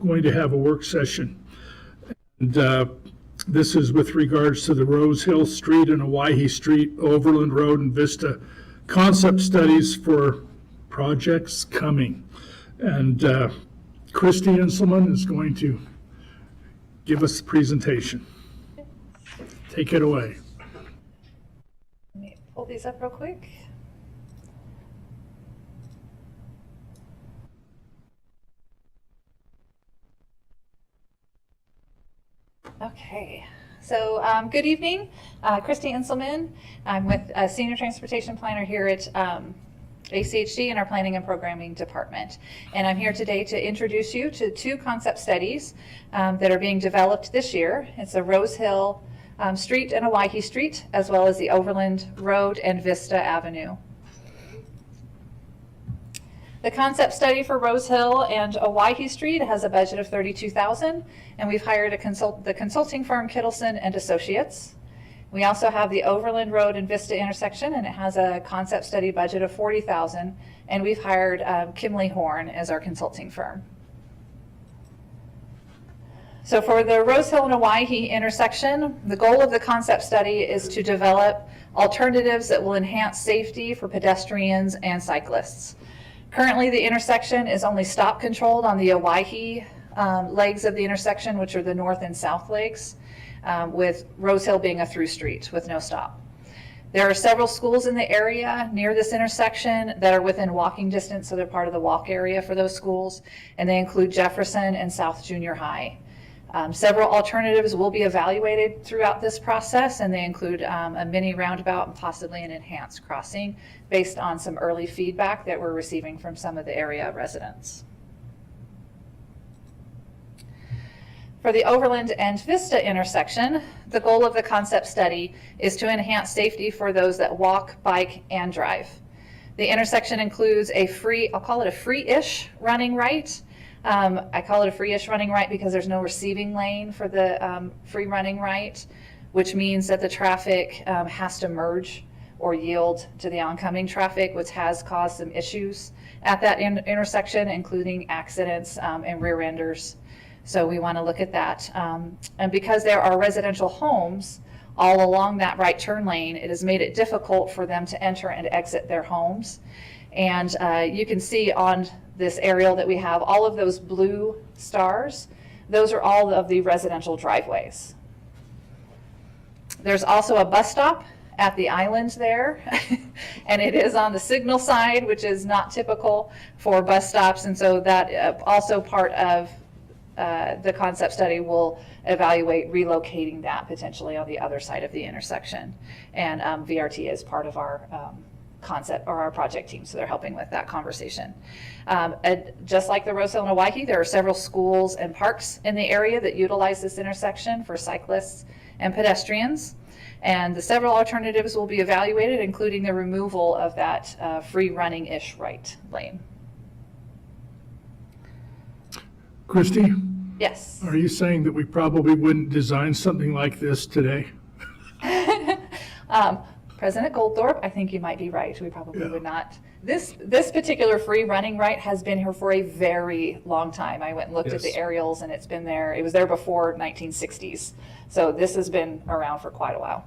going to have a work session. And this is with regards to the Rose Hill Street and Owyhee Street, Overland Road and Vista concept studies for projects coming. And Christy Inselman is going to give us the presentation. Take it away. Let me pull these up real quick. Okay, so good evening. Christy Inselman. I'm with a Senior Transportation Planner here at ACHD in our Planning and Programming Department. And I'm here today to introduce you to two concept studies that are being developed this year. It's a Rose Hill Street and Owyhee Street, as well as the Overland Road and Vista Avenue. The concept study for Rose Hill and Owyhee Street has a budget of $32,000, and we've hired the consulting firm Kittleson and Associates. We also have the Overland Road and Vista intersection, and it has a concept study budget of $40,000, and we've hired Kimley Horn as our consulting firm. So for the Rose Hill and Owyhee intersection, the goal of the concept study is to develop alternatives that will enhance safety for pedestrians and cyclists. Currently, the intersection is only stop controlled on the Owyhee legs of the intersection, which are the north and south legs, with Rose Hill being a through street with no stop. There are several schools in the area near this intersection that are within walking distance, so they're part of the walk area for those schools, and they include Jefferson and South Junior High. Several alternatives will be evaluated throughout this process, and they include a mini roundabout and possibly an enhanced crossing based on some early feedback that we're receiving from some of the area residents. For the Overland and Vista intersection, the goal of the concept study is to enhance safety for those that walk, bike, and drive. The intersection includes a free, I'll call it a free-ish running right. I call it a free-ish running right because there's no receiving lane for the free running right, which means that the traffic has to merge or yield to the oncoming traffic, which has caused some issues at that intersection, including accidents and rear enders. So we want to look at that. And because there are residential homes all along that right turn lane, it has made it difficult for them to enter and exit their homes. And you can see on this aerial that we have all of those blue stars. Those are all of the residential driveways. There's also a bus stop at the island there, and it is on the signal side, which is not typical for bus stops. And so that also part of the concept study will evaluate relocating that potentially on the other side of the intersection. And VRT is part of our concept or our project team, so they're helping with that conversation. Just like the Rose Hill and Owyhee, there are several schools and parks in the area that utilize this intersection for cyclists and pedestrians. And the several alternatives will be evaluated, including the removal of that free running-ish right lane. Christy? Yes. Are you saying that we probably wouldn't design something like this today? President Goldthorpe, I think you might be right. We probably would not. This particular free running right has been here for a very long time. I went and looked at the aerials, and it's been there. It was there before 1960s. So this has been around for quite a while.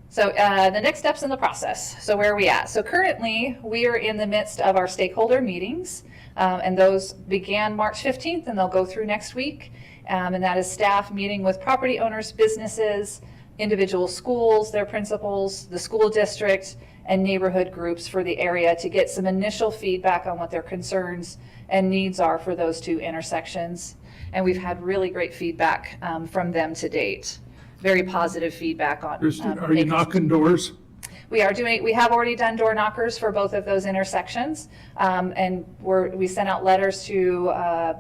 So the next steps in the process. So where are we at? So currently we are in the midst of our stakeholder meetings, and those began March 15th, and they'll go through next week. And that is staff meeting with property owners, businesses, individual schools, their principals, the school district, and neighborhood groups for the area to get some initial feedback on what their concerns and needs are for those two intersections. And we've had really great feedback from them to date. Very positive feedback on. Are you knocking doors? We have already done door knockers for both of those intersections, and we sent out letters to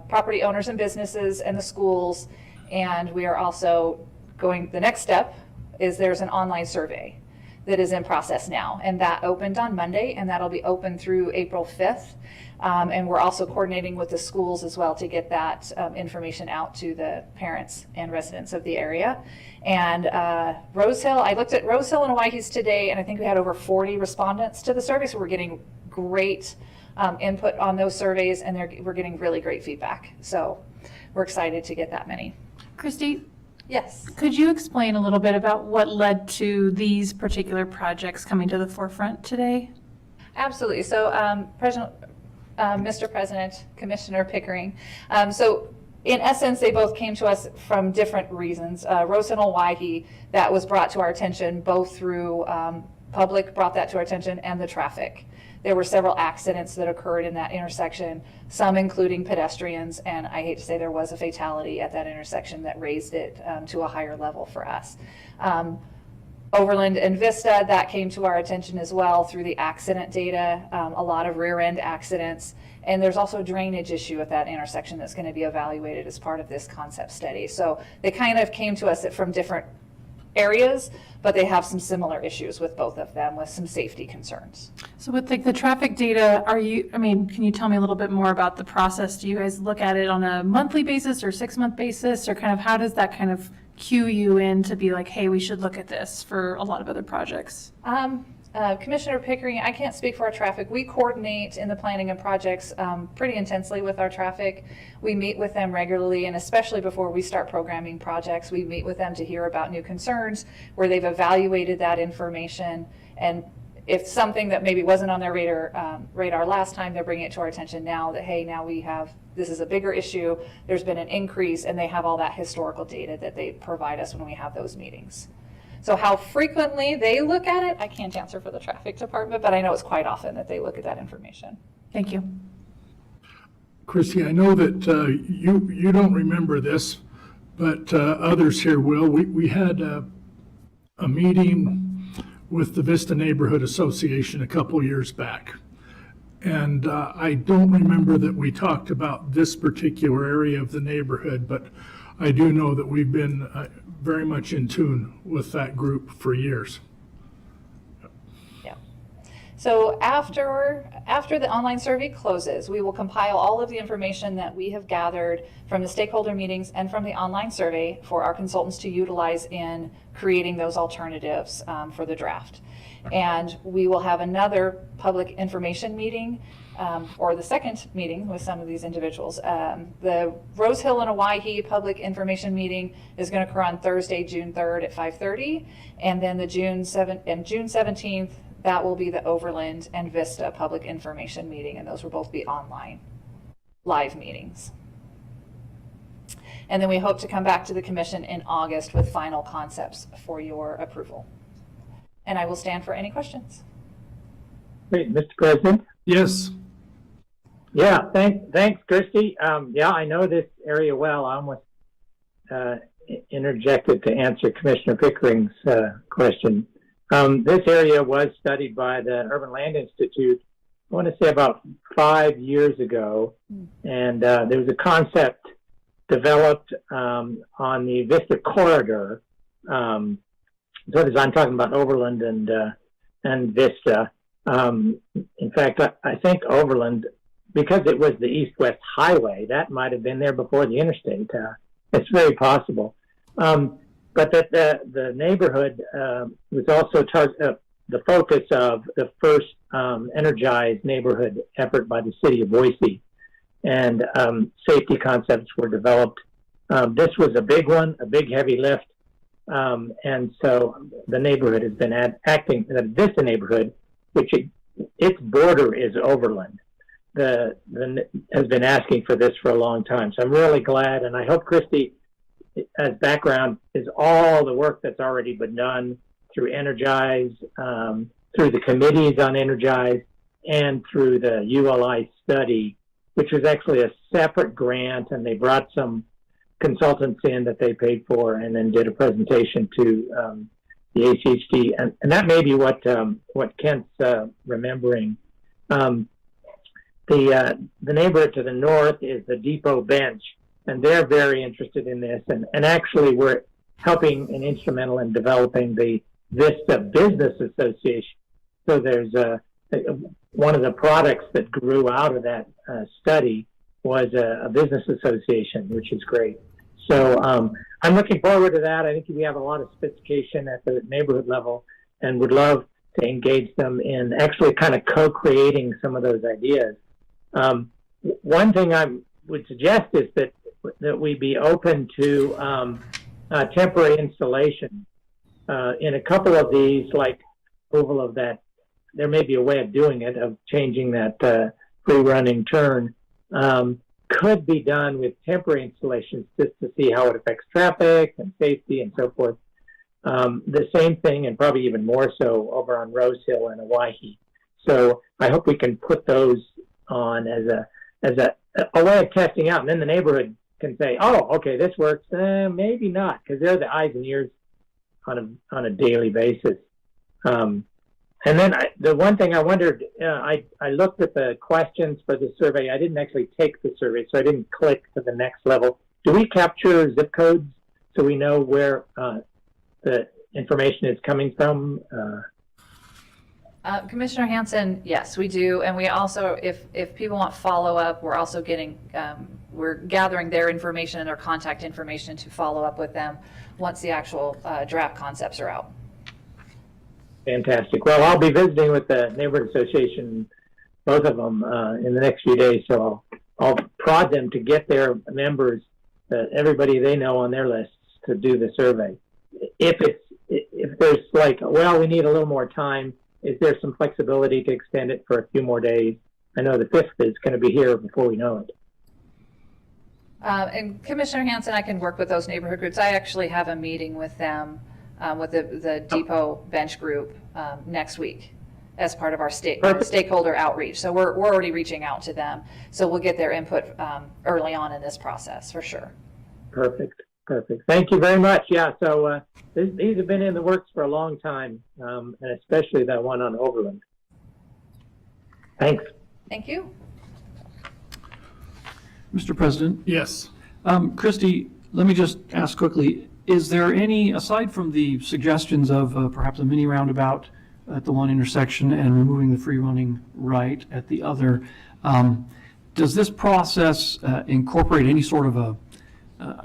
property owners and businesses and the schools, and we are also the next step is there's an online survey that is in process now, and that opened on Monday, and that'll be open through April 5th. And we're also coordinating with the schools as well to get that information out to the parents and residents of the area. And Rose Hill, I looked at Rose Hill and Owyhee's today, and I think we had over 40 respondents to the survey, so we're getting great input on those surveys, and we're getting really great feedback. So we're excited to get that many. Christy, Yes. could you explain a little bit about what led to these particular projects coming to the forefront today? Absolutely. So, Mr. President, Commissioner Pickering. So, in essence, they both came to us from different reasons. Rose Hill and Owyhee, that was brought to our attention both through public brought that to our attention and the traffic. There were several accidents that occurred in that intersection, some including pedestrians, and I hate to say there was a fatality at that intersection that raised it to a higher level for us. Overland and Vista, that came to our attention as well through the accident data, a lot of rear end accidents. And there's also a drainage issue at that intersection that's going to be evaluated as part of this concept study. So they kind of came to us from different areas, but they have some similar issues with both of them with some safety concerns. So with the traffic data, can you tell me a little bit more about the process? Do you guys look at it on a monthly basis or 6-month basis, or kind of how does that kind of cue you in to be like, hey, we should look at this for a lot of other projects? Commissioner Pickering, I can't speak for our traffic. We coordinate in the planning and projects pretty intensely with our traffic. We meet with them regularly, and especially before we start programming projects, we meet with them to hear about new concerns where they've evaluated that information. And if something that maybe wasn't on their radar last time, they're bringing it to our attention now that, hey, now this is a bigger issue. There's been an increase, and they have all that historical data that they provide us when we have those meetings. So how frequently they look at it, I can't answer for the traffic department, but I know it's quite often that they look at that information. Thank you. Christy, I know that you don't remember this, but others here will. We had a meeting with the Vista Neighborhood Association a couple years back. And I don't remember that we talked about this particular area of the neighborhood, but I do know that we've been very much in tune with that group for years. Yeah. So after the online survey closes, we will compile all of the information that we have gathered from the stakeholder meetings and from the online survey for our consultants to utilize in creating those alternatives for the draft. And we will have another public information meeting or the second meeting with some of these individuals. The Rose Hill and Owyhee public information meeting is going to occur on Thursday, June 3rd at 5:30. And then the June 17th, that will be the Overland and Vista public information meeting. And those will both be online, live meetings. And then we hope to come back to the commission in August with final concepts for your approval. And I will stand for any questions. Great, Mr. President. Yes. Yeah, thanks, Christy. Yeah, I know this area well. I almost interjected to answer Commissioner Pickering's question. This area was studied by the Urban Land Institute, I want to say about 5 years ago, and there was a concept developed on the Vista corridor. So as I'm talking about Overland and Vista. In fact, I think Overland, because it was the east-west highway, that might have been there before the interstate. It's very possible. But that the neighborhood was also the focus of the first energized neighborhood effort by the city of Boise. And safety concepts were developed. This was a big one, a big heavy lift. And so the neighborhood has been acting, the Vista neighborhood, which its border is Overland, has been asking for this for a long time. So I'm really glad, and I hope Christy, as background, is all the work that's already been done through Energize, through the committees on Energize, and through the ULI study, which was actually a separate grant, and they brought some consultants in that they paid for and then did a presentation to the ACHD. And that may be what Kent's remembering. The neighborhood to the north is the Depot Bench, and they're very interested in this. And actually, we're helping and instrumental in developing the Vista Business Association. So there's one of the products that grew out of that study was a business association, which is great. So I'm looking forward to that. I think we have a lot of sophistication at the neighborhood level and would love to engage them in actually kind of co-creating some of those ideas. One thing I would suggest is that we be open to temporary installation. In a couple of these, like approval of that, there may be a way of doing it, of changing that free running turn. Could be done with temporary installations just to see how it affects traffic and safety and so forth. The same thing, and probably even more so, over on Rose Hill and Owyhee. So I hope we can put those on as a way of testing out, and then the neighborhood can say, "Oh, okay, this works." Maybe not, because they're the eyes and ears on a daily basis. And then the one thing I wondered, I looked at the questions for the survey. I didn't actually take the survey, so I didn't click to the next level. Do we capture zip codes so we know where the information is coming from? Commissioner Hanson, yes, we do. And we also, if people want follow-up, we're also we're gathering their information and their contact information to follow up with them once the actual draft concepts are out. Fantastic. Well, I'll be visiting with the Neighborhood Association, both of them, in the next few days. So I'll prod them to get their members, everybody they know on their lists, to do the survey. If there's like, well, we need a little more time, is there some flexibility to extend it for a few more days? I know the 5th is going to be here before we know it. And Commissioner Hanson, I can work with those neighborhood groups. I actually have a meeting with them, with the Depot Bench Group next week as part of our stakeholder outreach. So we're already reaching out to them. So we'll get their input early on in this process for sure. Perfect. Thank you very much. Yeah, so these have been in the works for a long time, and especially that one on Overland. Thanks. Thank you. Mr. President, Yes. Christy, let me just ask quickly, is there any, aside from the suggestions of perhaps a mini roundabout at the one intersection and removing the free running right at the other, does this process incorporate any sort of a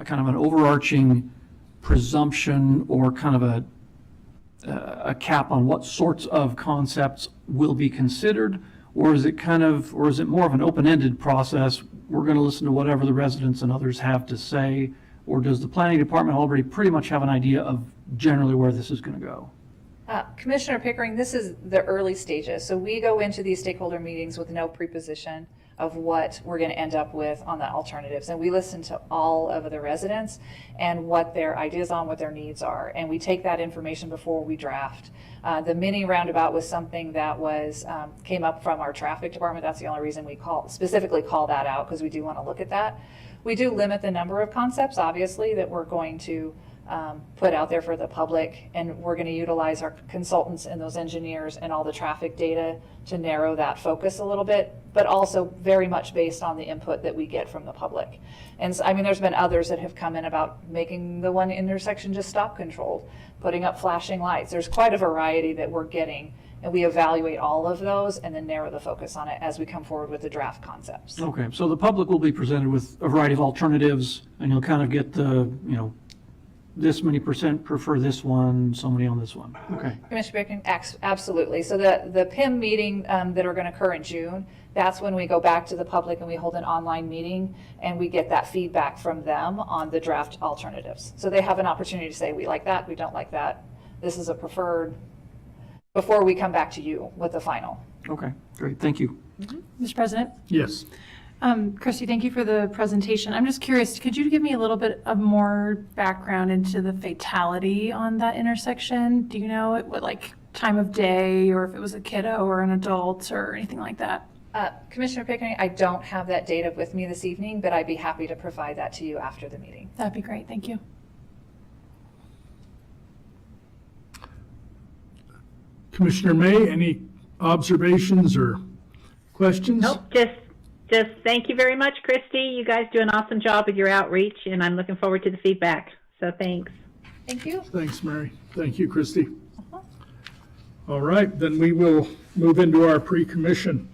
kind of an overarching presumption or kind of a cap on what sorts of concepts will be considered? Or is it more of an open-ended process? We're going to listen to whatever the residents and others have to say, or does the planning department already pretty much have an idea of generally where this is going to go? Commissioner Pickering, this is the early stages. So we go into these stakeholder meetings with no preposition of what we're going to end up with on the alternatives. And we listen to all of the residents and what their ideas on what their needs are. And we take that information before we draft. The mini roundabout was something that came up from our traffic department. That's the only reason we specifically call that out, because we do want to look at that. We do limit the number of concepts, obviously, that we're going to put out there for the public, and we're going to utilize our consultants and those engineers and all the traffic data to narrow that focus a little bit, but also very much based on the input that we get from the public. And so, I mean, there's been others that have come in about making the one intersection just stop controlled, putting up flashing lights. There's quite a variety that we're getting, and we evaluate all of those and then narrow the focus on it as we come forward with the draft concepts. Okay, so the public will be presented with a variety of alternatives, and you'll kind of get the, this many percent prefer this one, so many on this one. Okay. Commissioner Bacon, absolutely. So the PIM meeting that are going to occur in June, that's when we go back to the public and we hold an online meeting and we get that feedback from them on the draft alternatives. So they have an opportunity to say, we like that, we don't like that, this is a preferred, before we come back to you with the final. Okay, great, thank you. Mr. President? Yes. Christy, thank you for the presentation. I'm just curious, could you give me a little bit of more background into the fatality on that intersection? Do you know what like time of day, or if it was a kiddo or an adult or anything like that? Commissioner Pickering, I don't have that data with me this evening, but I'd be happy to provide that to you after the meeting. That'd be great, thank you. Commissioner May, any observations or questions? Nope, just thank you very much, Christy. You guys do an awesome job with your outreach, and I'm looking forward to the feedback. So thanks. Thank you. Thanks, Mary. Thank you, Christy. All right, then we will move into our pre-commission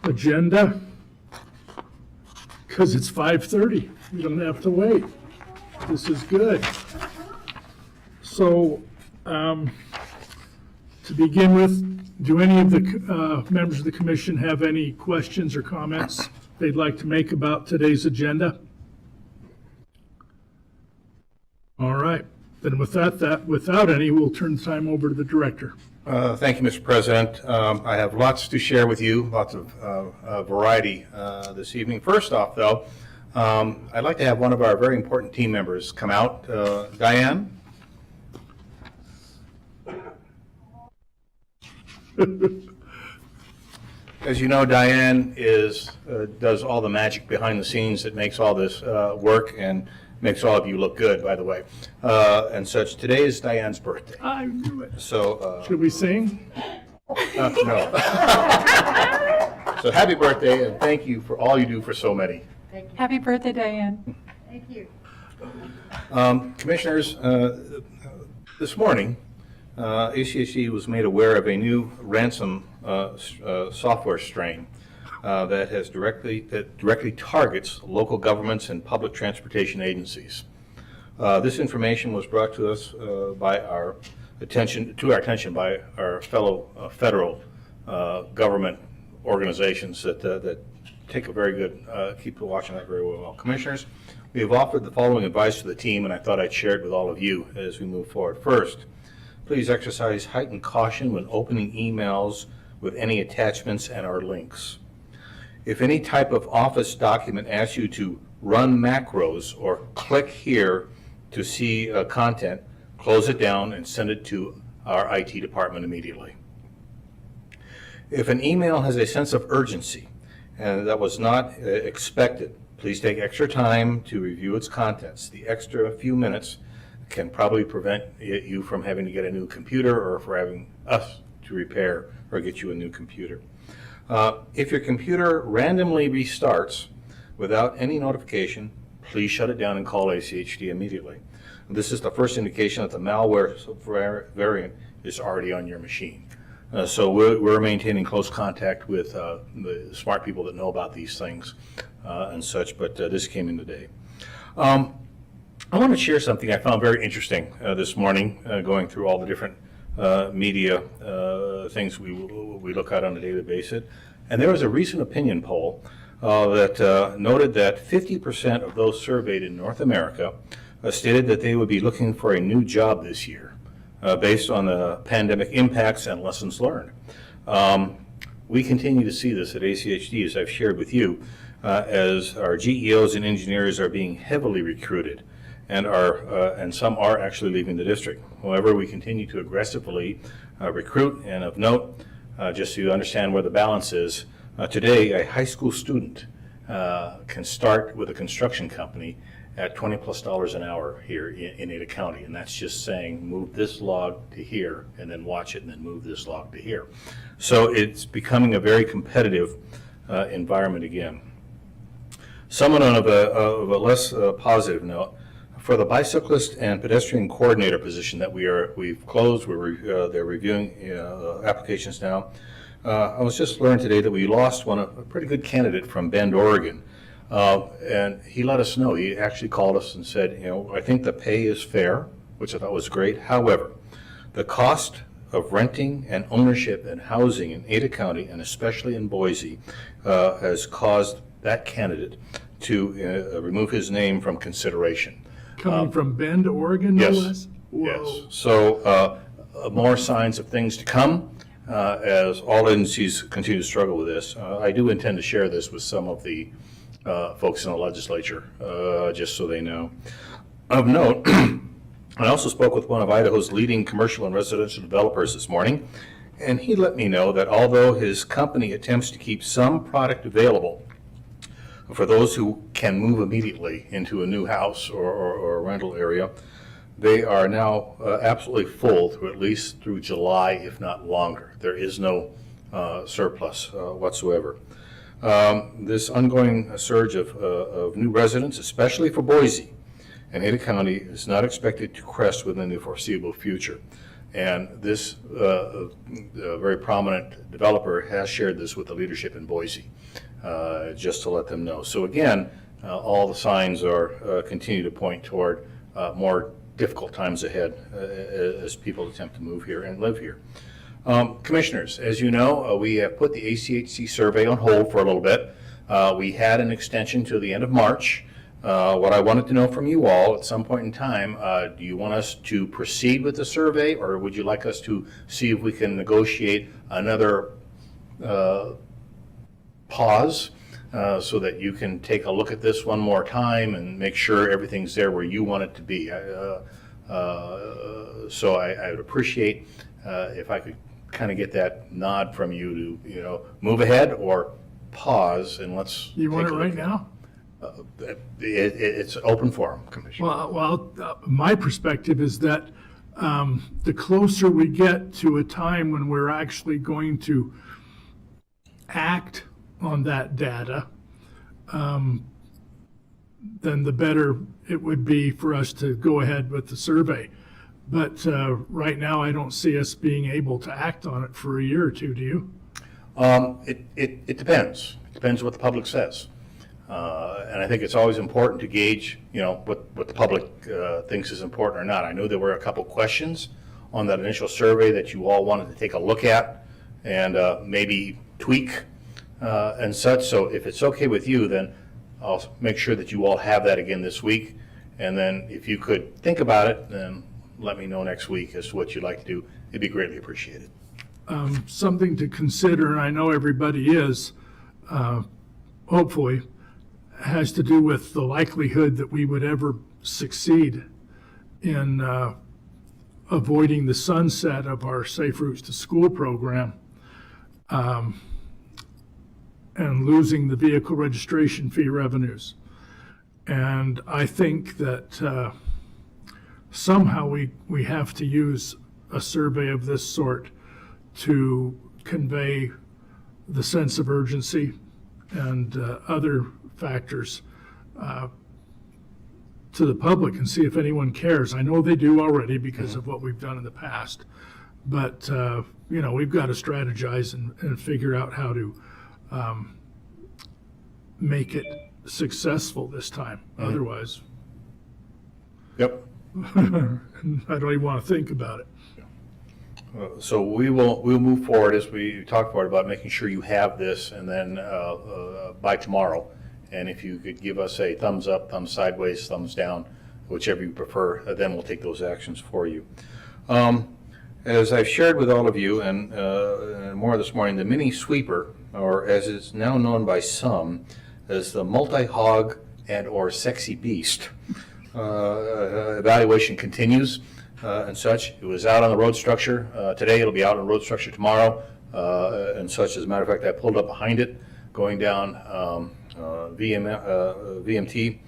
agenda, because it's 5:30. We don't have to wait. This is good. So, to begin with, do any of the members of the commission have any questions or comments they'd like to make about today's agenda? All right. Then without any, we'll turn the time over to the director. Thank you, Mr. President. I have lots to share with you, lots of variety this evening. First off, though, I'd like to have one of our very important team members come out. Diane? As you know, Diane does all the magic behind the scenes that makes all this work and makes all of you look good, by the way, and such. Today is Diane's birthday. I knew it. So, Should we sing? no. So happy birthday, and thank you for all you do for so many. Happy birthday, Diane. Commissioners, this morning, ACHD was made aware of a new ransom software strain that directly targets local governments and public transportation agencies. This information was brought to us by our attention by our fellow federal government organizations that take a very good keep watching that very well. Commissioners, we have offered the following advice to the team, and I thought I'd share it with all of you as we move forward. First, please exercise heightened caution when opening emails with any attachments and or links. If any type of Office document asks you to run macros or click here to see content, close it down and send it to our IT department immediately. If an email has a sense of urgency and that was not expected, please take extra time to review its contents. The extra few minutes can probably prevent you from having to get a new computer or for having us to repair or get you a new computer. If your computer randomly restarts without any notification, please shut it down and call ACHD immediately. This is the first indication that the malware variant is already on your machine. So we're maintaining close contact with the smart people that know about these things and such, but this came in today. I want to share something I found very interesting this morning, going through all the different media things we look at on a daily basis. And there was a recent opinion poll that noted that 50% of those surveyed in North America stated that they would be looking for a new job this year based on the pandemic impacts and lessons learned. We continue to see this at ACHD, as I've shared with you, as our GEOs and engineers are being heavily recruited and some are actually leaving the district. However, we continue to aggressively recruit, and of note, just so you understand where the balance is, today a high school student can start with a construction company at $20+ an hour here in Ada County, and that's just saying move this log to here and then watch it and then move this log to here. So it's becoming a very competitive environment again. Somewhat on of a less positive note, for the bicyclist and pedestrian coordinator position that we've closed, they're reviewing applications now. I was just learned today that we lost a pretty good candidate from Bend, Oregon, and he let us know. He actually called us and said, I think the pay is fair, which I thought was great. However, the cost of renting and ownership and housing in Ada County, and especially in Boise, has caused that candidate to remove his name from consideration. Coming from Bend, Oregon, no Yes. less? Whoa. Yes. So more signs of things to come as all agencies continue to struggle with this. I do intend to share this with some of the folks in the legislature, just so they know. Of note, I also spoke with one of Idaho's leading commercial and residential developers this morning, and he let me know that although his company attempts to keep some product available for those who can move immediately into a new house or a rental area, they are now absolutely full through at least through July, if not longer. There is no surplus whatsoever. This ongoing surge of new residents, especially for Boise and Ada County, is not expected to crest within the foreseeable future. And this very prominent developer has shared this with the leadership in Boise, just to let them know. So again, all the signs are continue to point toward more difficult times ahead as people attempt to move here and live here. Commissioners, as you know, we have put the ACHC survey on hold for a little bit. We had an extension to the end of March. What I wanted to know from you all at some point in time, do you want us to proceed with the survey, or would you like us to see if we can negotiate another pause so that you can take a look at this one more time and make sure everything's there where you want it to be? So I would appreciate if I could kind of get that nod from you to, move ahead or pause and let's. You want take it a right look at now? It's open forum, Commissioner. My perspective is that the closer we get to a time when we're actually going to act on that data, then the better it would be for us to go ahead with the survey. But right now, I don't see us being able to act on it for a year or two, do you? It depends. It depends what the public says. And I think it's always important to gauge, what the public thinks is important or not. I know there were a couple questions on that initial survey that you all wanted to take a look at and maybe tweak and such. So if it's okay with you, then I'll make sure that you all have that again this week. And then if you could think about it, then let me know next week as to what you'd like to do. It'd be greatly appreciated. Something to consider, and I know everybody is, hopefully, has to do with the likelihood that we would ever succeed in avoiding the sunset of our Safe Routes to School program and losing the vehicle registration fee revenues. And I think that somehow we have to use a survey of this sort to convey the sense of urgency and other factors to the public and see if anyone cares. I know they do already because of what we've done in the past, but we've got to strategize and figure out how to make it successful this time. Otherwise, Yep. I don't even want to think about it. So we'll move forward as we talked about making sure you have this, and then by tomorrow. And if you could give us a thumbs up, thumbs sideways, thumbs down, whichever you prefer, then we'll take those actions for you. As I've shared with all of you, and more this morning, the mini sweeper, or as it's now known by some, as the multi-hog and/or sexy beast, evaluation continues. And such. It was out on the road structure today. It'll be out on the road structure tomorrow and such. As a matter of fact, I pulled up behind it going down VMT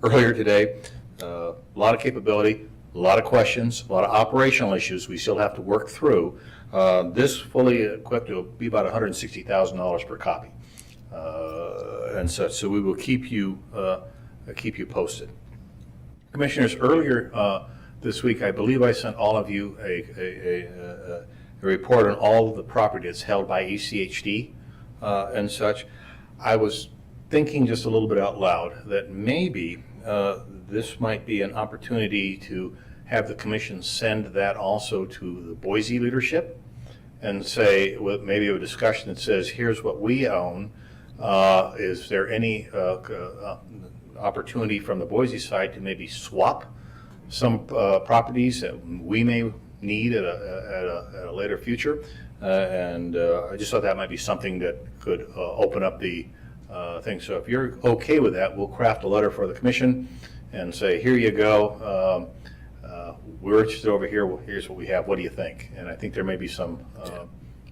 earlier today. A lot of capability, a lot of questions, a lot of operational issues we still have to work through. This fully equipped will be about $160,000 per copy and such. So we will keep you posted. Commissioners, earlier this week, I believe I sent all of you a report on all of the property that's held by ECHD and such. I was thinking just a little bit out loud that maybe this might be an opportunity to have the commission send that also to the Boise leadership and say, with maybe a discussion that says, here's what we own. Is there any opportunity from the Boise side to maybe swap some properties that we may need at a later future, and I just thought that might be something that could open up the thing. So if you're okay with that, we'll craft a letter for the commission and say, here you go. We're interested over here. Well, here's what we have. What do you think? And I think there may be some.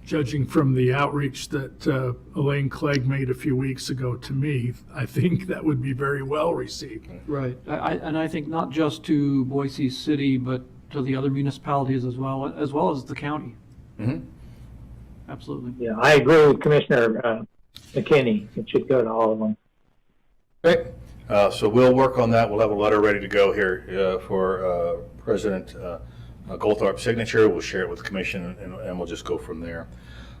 Judging from the outreach that Elaine Clegg made a few weeks ago to me, I think that would be very well received. Right. I think not just to Boise City, but to the other municipalities as well as the county. Mm-hmm. Absolutely. Yeah, I agree with Commissioner McKinney. It should go to all of them. Great. So we'll work on that. We'll have a letter ready to go here for President Goldthorpe's signature. We'll share it with the commission, and we'll just go from there.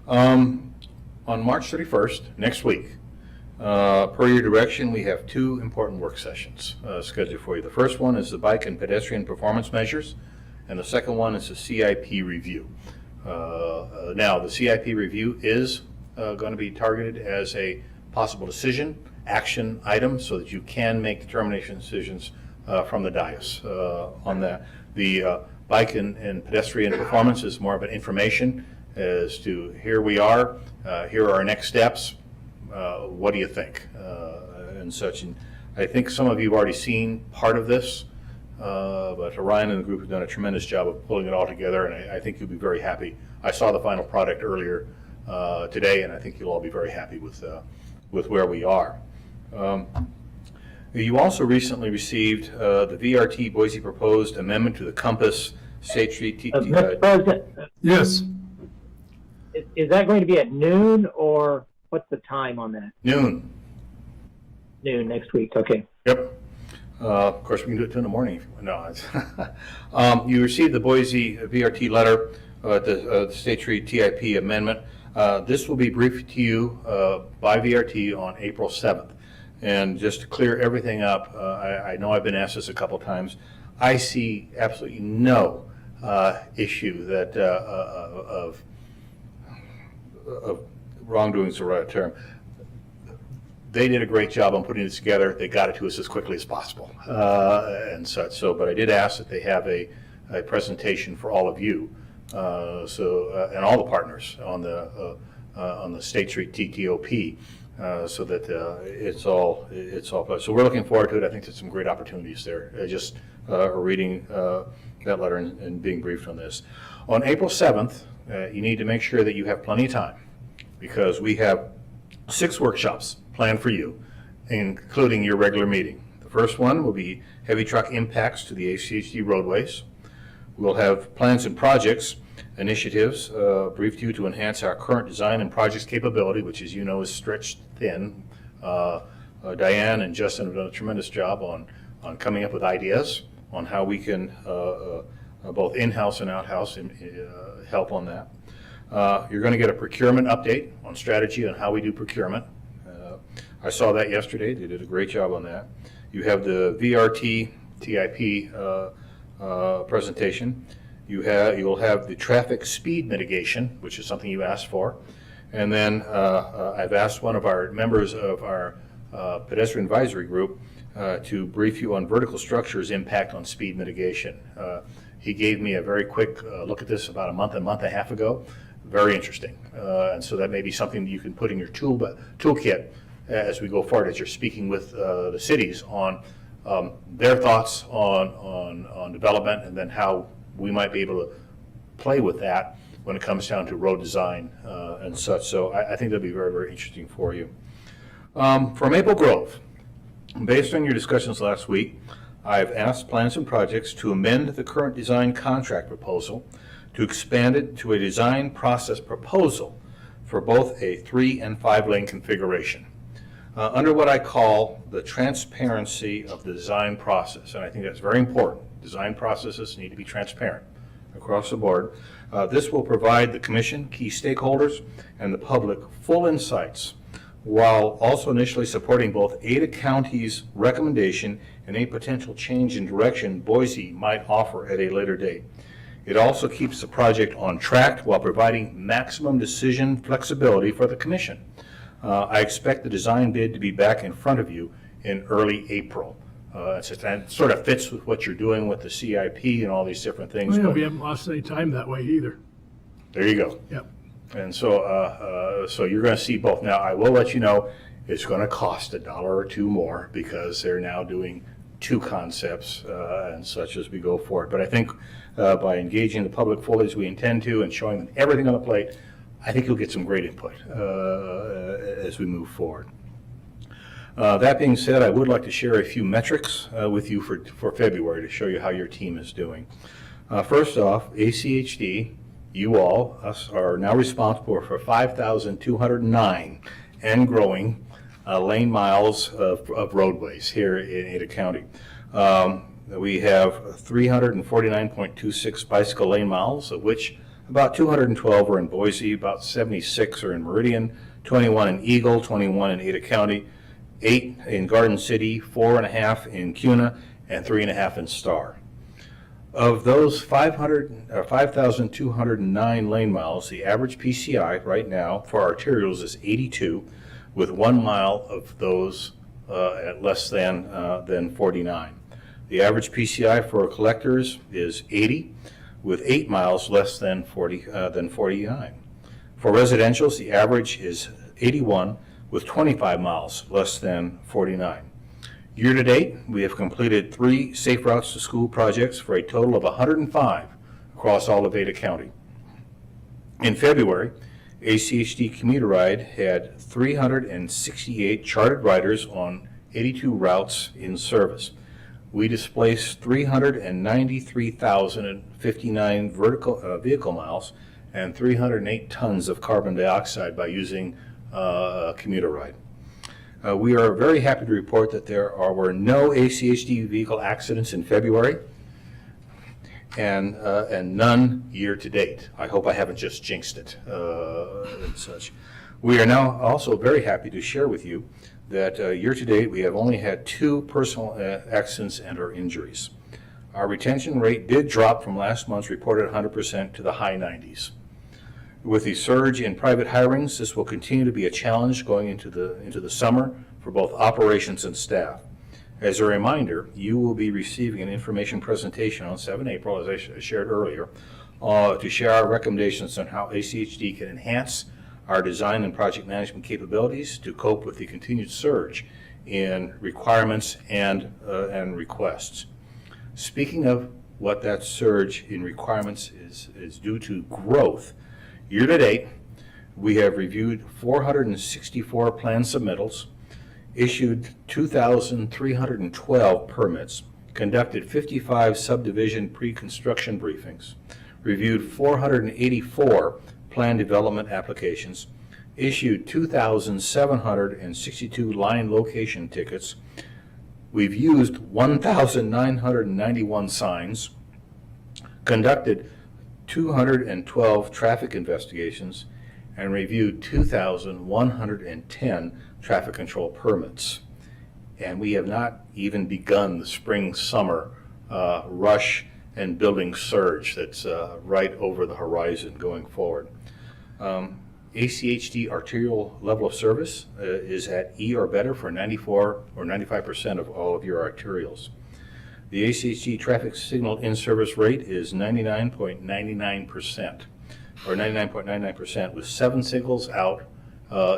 On March 31st, next week, per your direction, we have two important work sessions scheduled for you. The first one is the bike and pedestrian performance measures, and the second one is the CIP review. Now, the CIP review is going to be targeted as a possible decision, action item, so that you can make determination decisions from the dais on that. The bike and pedestrian performance is more of an information as to here we are, here are our next steps, what do you think, and such. And I think some of you have already seen part of this, but Ryan and the group have done a tremendous job of pulling it all together, and I think you'll be very happy. I saw the final product earlier today, and I think you'll all be very happy with where we are. You also recently received the VRT Boise proposed amendment to the Compass State Street Mr. President, Yes. is that going to be at noon, or what's the time on that? noon. Noon next week, okay. Yep. Of course, we can do it in the morning. If you want. No, it's you received the Boise VRT letter, the State Street TIP amendment. This will be briefed to you by VRT on April 7th. And just to clear everything up, I know I've been asked this a couple times. I see absolutely no issue that of wrongdoing is the right term. They did a great job on putting this together. They got it to us as quickly as possible and such. So, but I did ask that they have a presentation for all of you, and all the partners on the State Street TTOP, so that it's all. So we're looking forward to it. I think there's some great opportunities there. Just reading that letter and being briefed on this. On April 7th, you need to make sure that you have plenty of time, because we have 6 workshops planned for you, including your regular meeting. The first one will be heavy truck impacts to the ACHD roadways. We'll have plans and projects initiatives briefed to you to enhance our current design and projects capability, which, as you know, is stretched thin. Diane and Justin have done a tremendous job on coming up with ideas on how we can both in-house and out-house help on that. You're going to get a procurement update on strategy on how we do procurement. I saw that yesterday. They did a great job on that. You have the VRT TIP presentation. You'll have the traffic speed mitigation, which is something you asked for. And then I've asked one of our members of our pedestrian advisory group to brief you on vertical structures' impact on speed mitigation. He gave me a very quick look at this about a month and a half ago. Very interesting. And so that may be something that you can put in your toolkit as we go forward, as you're speaking with the cities on their thoughts on development, and then how we might be able to play with that when it comes down to road design and such. So I think that'll be very, very interesting for you. For Maple Grove, based on your discussions last week, I've asked Plans and Projects to amend the current design contract proposal to expand it to a design process proposal for both a 3- and 5-lane configuration, under what I call the transparency of the design process. And I think that's very important. Design processes need to be transparent across the board. This will provide the Commission, key stakeholders, and the public full insights, while also initially supporting both Ada County's recommendation and a potential change in direction Boise might offer at a later date. It also keeps the project on track while providing maximum decision flexibility for the Commission. I expect the design bid to be back in front of you in early April. It sort of fits with what you're doing with the CIP and all these different things. Well, but we haven't lost any time that way either. there you go. Yep. And so, so you're going to see both. Now, I will let you know it's going to cost $1 or $2 more, because they're now doing 2 concepts and such as we go forward. But I think by engaging the public fully as we intend to and showing them everything on the plate, I think you'll get some great input as we move forward. That being said, I would like to share a few metrics with you for February to show you how your team is doing. First off, ACHD, you all, us, are now responsible for 5,209 and growing lane miles of roadways here in Ada County. We have 349.26 bicycle lane miles, of which about 212 are in Boise, about 76 are in Meridian, 21 in Eagle, 21 in Ada County, 8 in Garden City, 4.5 in Cuna, and 3.5 in Star. Of those 5,209 lane miles, the average PCI right now for arterials is 82, with 1 mile of those at less than 49. The average PCI for collectors is 80, with 8 miles less than 49. For residentials, the average is 81, with 25 miles less than 49. Year to date, we have completed 3 Safe Routes to School projects for a total of 105 across all of Ada County. In February, ACHD Commuter Ride had 368 chartered riders on 82 routes in service. We displaced 393,059 vehicle miles and 308 tons of carbon dioxide by using a commuter ride. We are very happy to report that there were no ACHD vehicle accidents in February and none year to date. I hope I haven't just jinxed it and such. We are now also very happy to share with you that year to date we have only had 2 personal accidents and or injuries. Our retention rate did drop from last month's reported 100% to the high 90s. With the surge in private hirings, this will continue to be a challenge going into the summer for both operations and staff. As a reminder, you will be receiving an information presentation on 7 April, as I shared earlier, to share our recommendations on how ACHD can enhance our design and project management capabilities to cope with the continued surge in requirements and requests. Speaking of what that surge in requirements is due to growth, year to date, we have reviewed 464 plan submittals, issued 2,312 permits, conducted 55 subdivision pre-construction briefings, reviewed 484 plan development applications, issued 2,762 line location tickets. We've used 1,991 signs, conducted 212 traffic investigations, and reviewed 2,110 traffic control permits. And we have not even begun the spring-summer rush and building surge that's right over the horizon going forward. ACHD arterial level of service is at E or better for 94 or 95% of all of your arterials. The ACHD traffic signal in-service rate is 99.99%, or 99.99%, with 7 signals out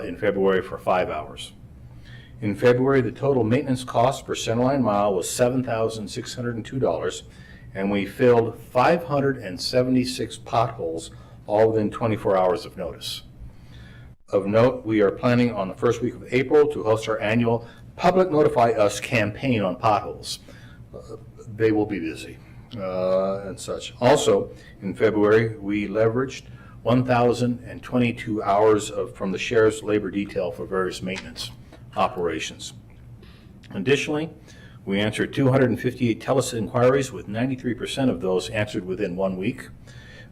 in February for 5 hours. In February, the total maintenance cost per centerline mile was $7,602, and we filled 576 potholes, all within 24 hours of notice. Of note, we are planning on the first week of April to host our annual Public Notify Us campaign on potholes. They will be busy and such. Also, in February, we leveraged 1,022 hours from the Sheriff's Labor Detail for various maintenance operations. Additionally, we answered 258 TELUS inquiries, with 93% of those answered within 1 week.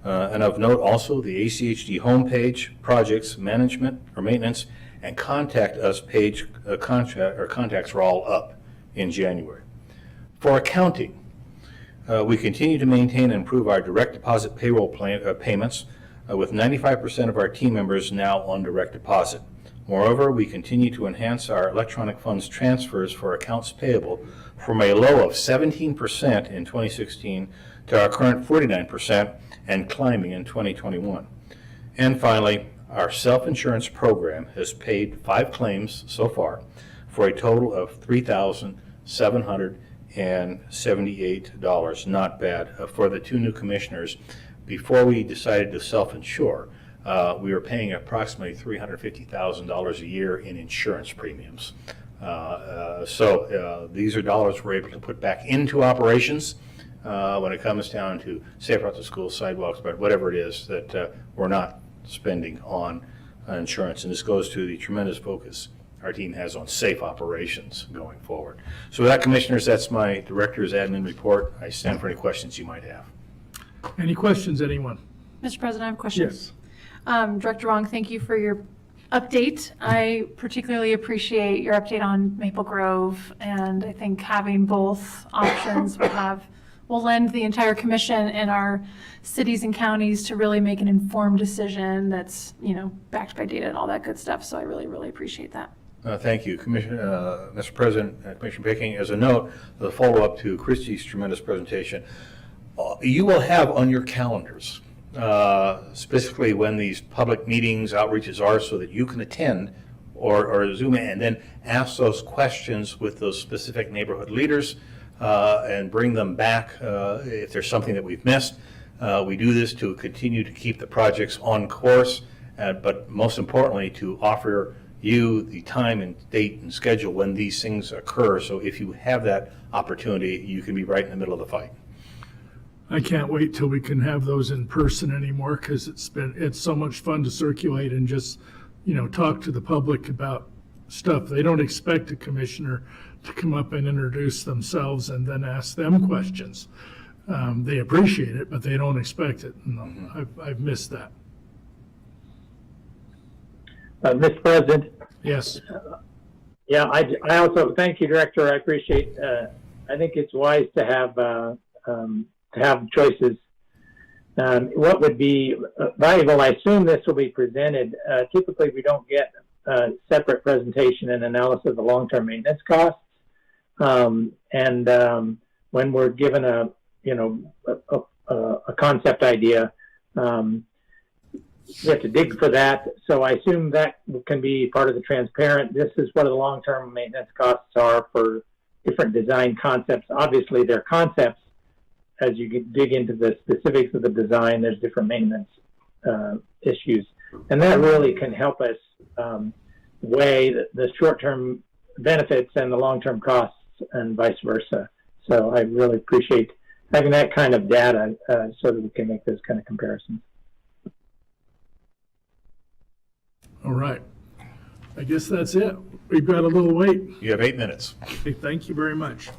And of note also, the ACHD homepage, projects, management or maintenance, and contact us page contacts were all up in January. For accounting, we continue to maintain and improve our direct deposit payroll payments, with 95% of our team members now on direct deposit. Moreover, we continue to enhance our electronic funds transfers for accounts payable from a low of 17% in 2016 to our current 49% and climbing in 2021. And finally, our self-insurance program has paid 5 claims so far for a total of $3,778. Not bad for the 2 new commissioners. Before we decided to self-insure, we were paying approximately $350,000 a year in insurance premiums. So these are dollars we're able to put back into operations when it comes down to safe routes to school, sidewalks, but whatever it is that we're not spending on insurance. And this goes to the tremendous focus our team has on safe operations going forward. So with that, Commissioners, that's my Director's admin report. I stand for any questions you might have. Any questions, anyone? Mr. President, I have a question. Yes. Director Wong, thank you for your update. I particularly appreciate your update on Maple Grove, and I think having both options will have will lend the entire commission and our cities and counties to really make an informed decision that's, backed by data and all that good stuff. So I really, really appreciate that. Thank you, Mr. President, Commissioner Picking. As a note, the follow-up to Christie's tremendous presentation, you will have on your calendars, specifically when these public meetings, outreaches are, so that you can attend or Zoom in and then ask those questions with those specific neighborhood leaders and bring them back if there's something that we've missed. We do this to continue to keep the projects on course, but most importantly, to offer you the time and date and schedule when these things occur. So if you have that opportunity, you can be right in the middle of the fight. I can't wait till we can have those in person anymore, because it's so much fun to circulate and just, talk to the public about stuff. They don't expect a commissioner to come up and introduce themselves and then ask them questions. They appreciate it, but they don't expect it. And I've missed that. Mr. President, Yes. yeah, I also thank you, Director. I appreciate. I think it's wise to have choices. What would be valuable? I assume this will be presented. Typically, we don't get separate presentation and analysis of the long-term maintenance costs. When we're given a concept idea, we have to dig for that. So I assume that can be part of the transparent. This is what the long-term maintenance costs are for different design concepts. Obviously, they're concepts. As you dig into the specifics of the design, there's different maintenance issues. And that really can help us weigh the short-term benefits and the long-term costs and vice versa. So I really appreciate having that kind of data so that we can make those kind of comparisons. All right. I guess that's it. We've got a little wait. You have 8 minutes. Hey, thank you very much.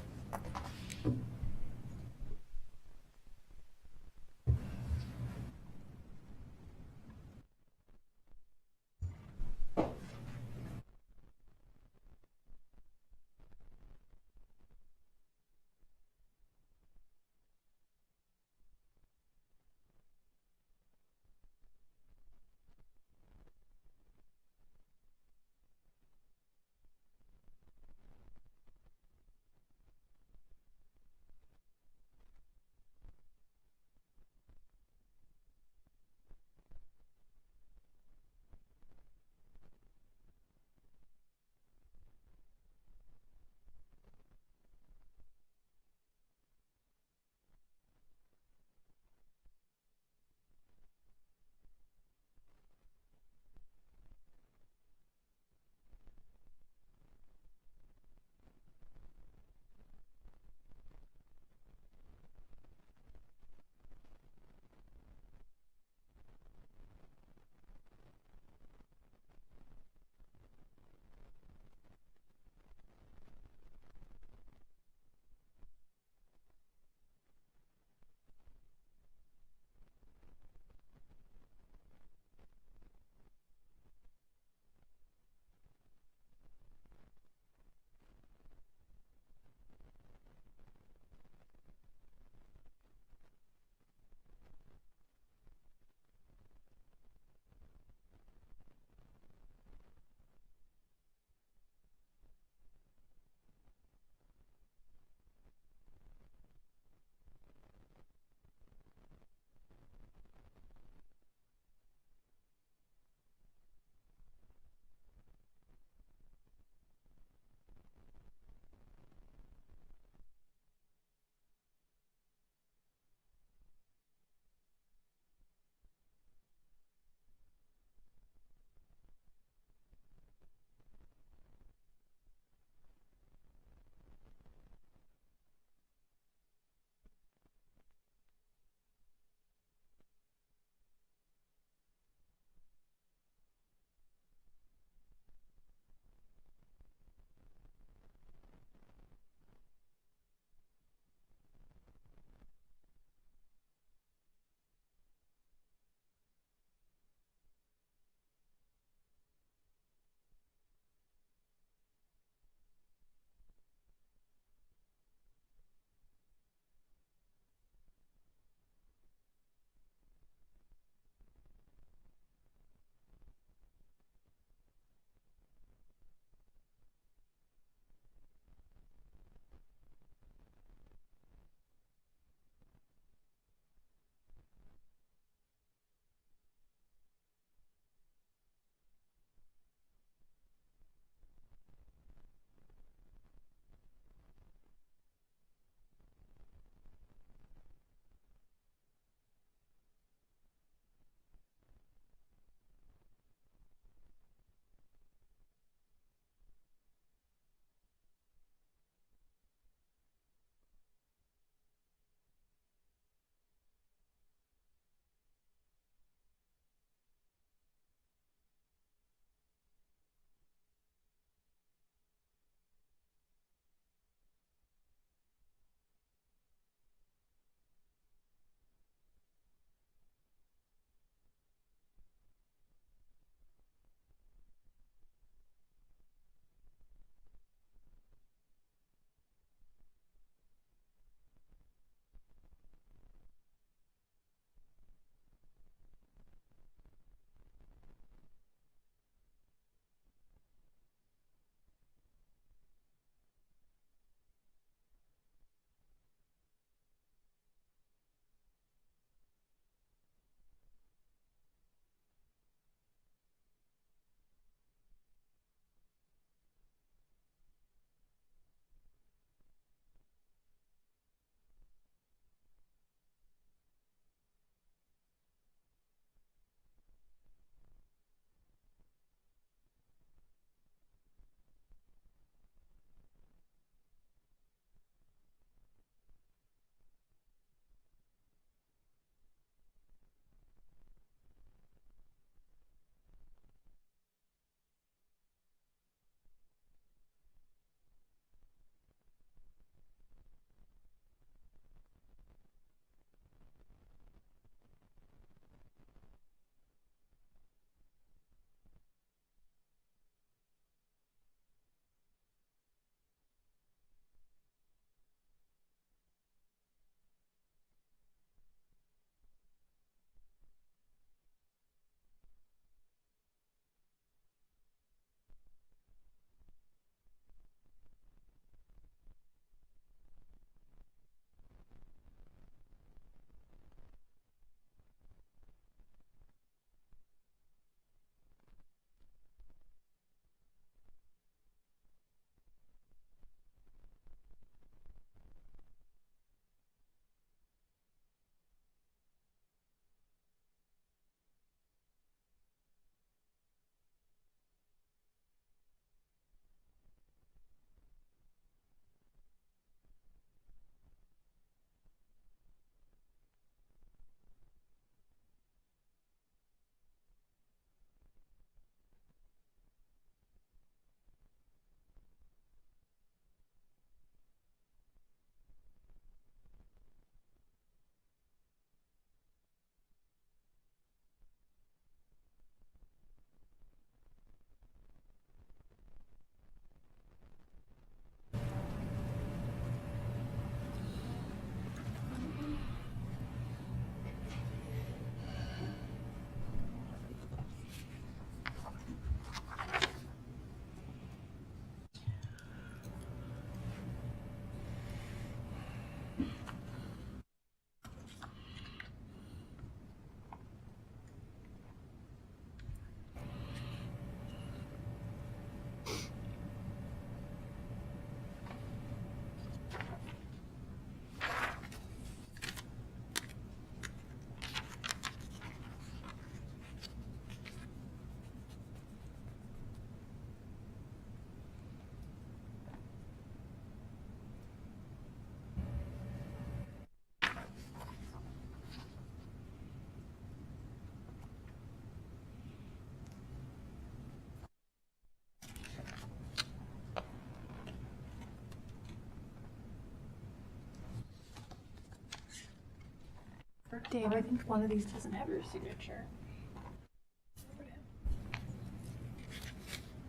Dave, I think one of these doesn't have your signature.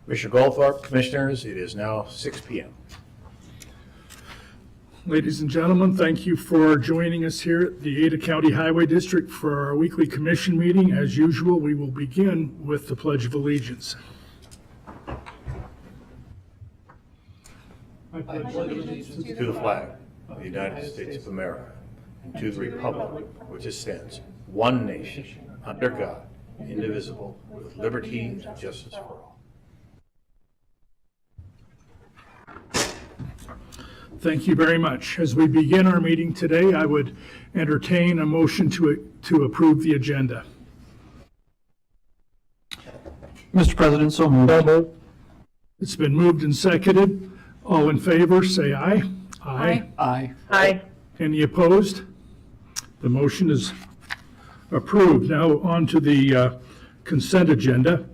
Commissioner Goldthorpe, Commissioners, it is now 6 p.m. Ladies and gentlemen, thank you for joining us here at the Ada County Highway District for our weekly commission meeting. As usual, we will begin with the Pledge of Allegiance. To the flag of the United States of America and to the republic which it stands, one nation, under God, indivisible, with liberty and justice for all. Thank you very much. As we begin our meeting today, I would entertain a motion to approve the agenda. Mr. President, so moved. It's been moved and seconded. All in favor, say aye. Aye. Aye. Aye. Any opposed? The motion is approved. Now on to the consent agenda.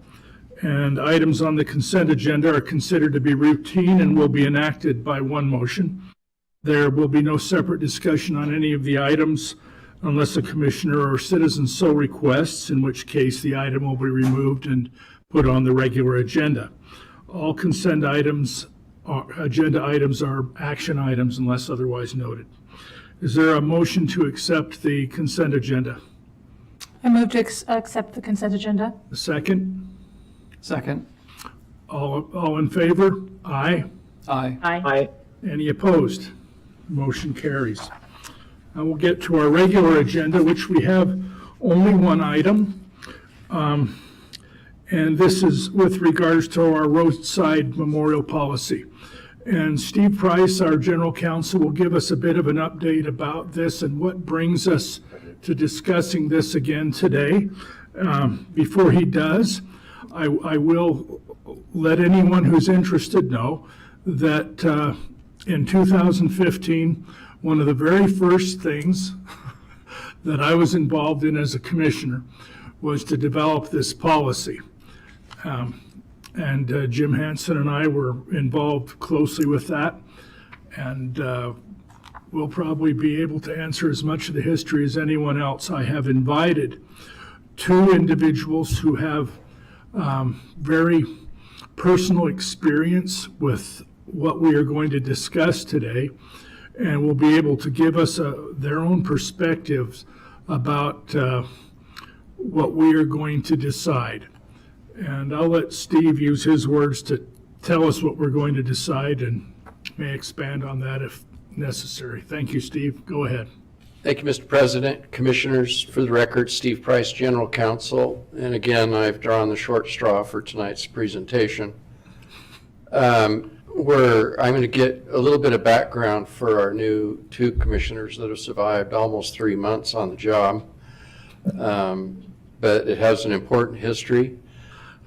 And items on the consent agenda are considered to be routine and will be enacted by one motion. There will be no separate discussion on any of the items unless a commissioner or citizen so requests, in which case the item will be removed and put on the regular agenda. All consent items, agenda items are action items unless otherwise noted. Is there a motion to accept the consent agenda? I move to accept the consent agenda. A second? Second. All in favor? Aye. Aye. Aye. Any opposed? Motion carries. Now we'll get to our regular agenda, which we have only one item. And this is with regards to our roadside memorial policy. And Steve Price, our general counsel, will give us a bit of an update about this and what brings us to discussing this again today. Before he does, I will let anyone who's interested know that in 2015, one of the very first things that I was involved in as a commissioner was to develop this policy. And Jim Hansen and I were involved closely with that. And we'll probably be able to answer as much of the history as anyone else. I have invited two individuals who have very personal experience with what we are going to discuss today, and will be able to give us their own perspectives about what we are going to decide. And I'll let Steve use his words to tell us what we're going to decide, and may expand on that if necessary. Thank you, Steve. Go ahead. Thank you, Mr. President. Commissioners, for the record, Steve Price, General Counsel. And again, I've drawn the short straw for tonight's presentation. I'm going to get a little bit of background for our new two commissioners that have survived almost 3 months on the job. But it has an important history.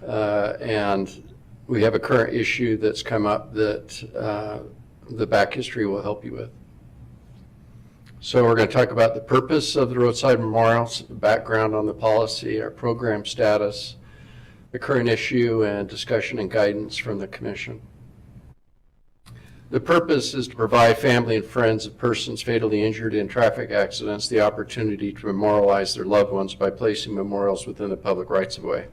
And we have a current issue that's come up that the back history will help you with. So we're going to talk about the purpose of the roadside memorials, background on the policy, our program status, the current issue, and discussion and guidance from the commission. The purpose is to provide family and friends of persons fatally injured in traffic accidents the opportunity to memorialize their loved ones by placing memorials within the public rights-of-way.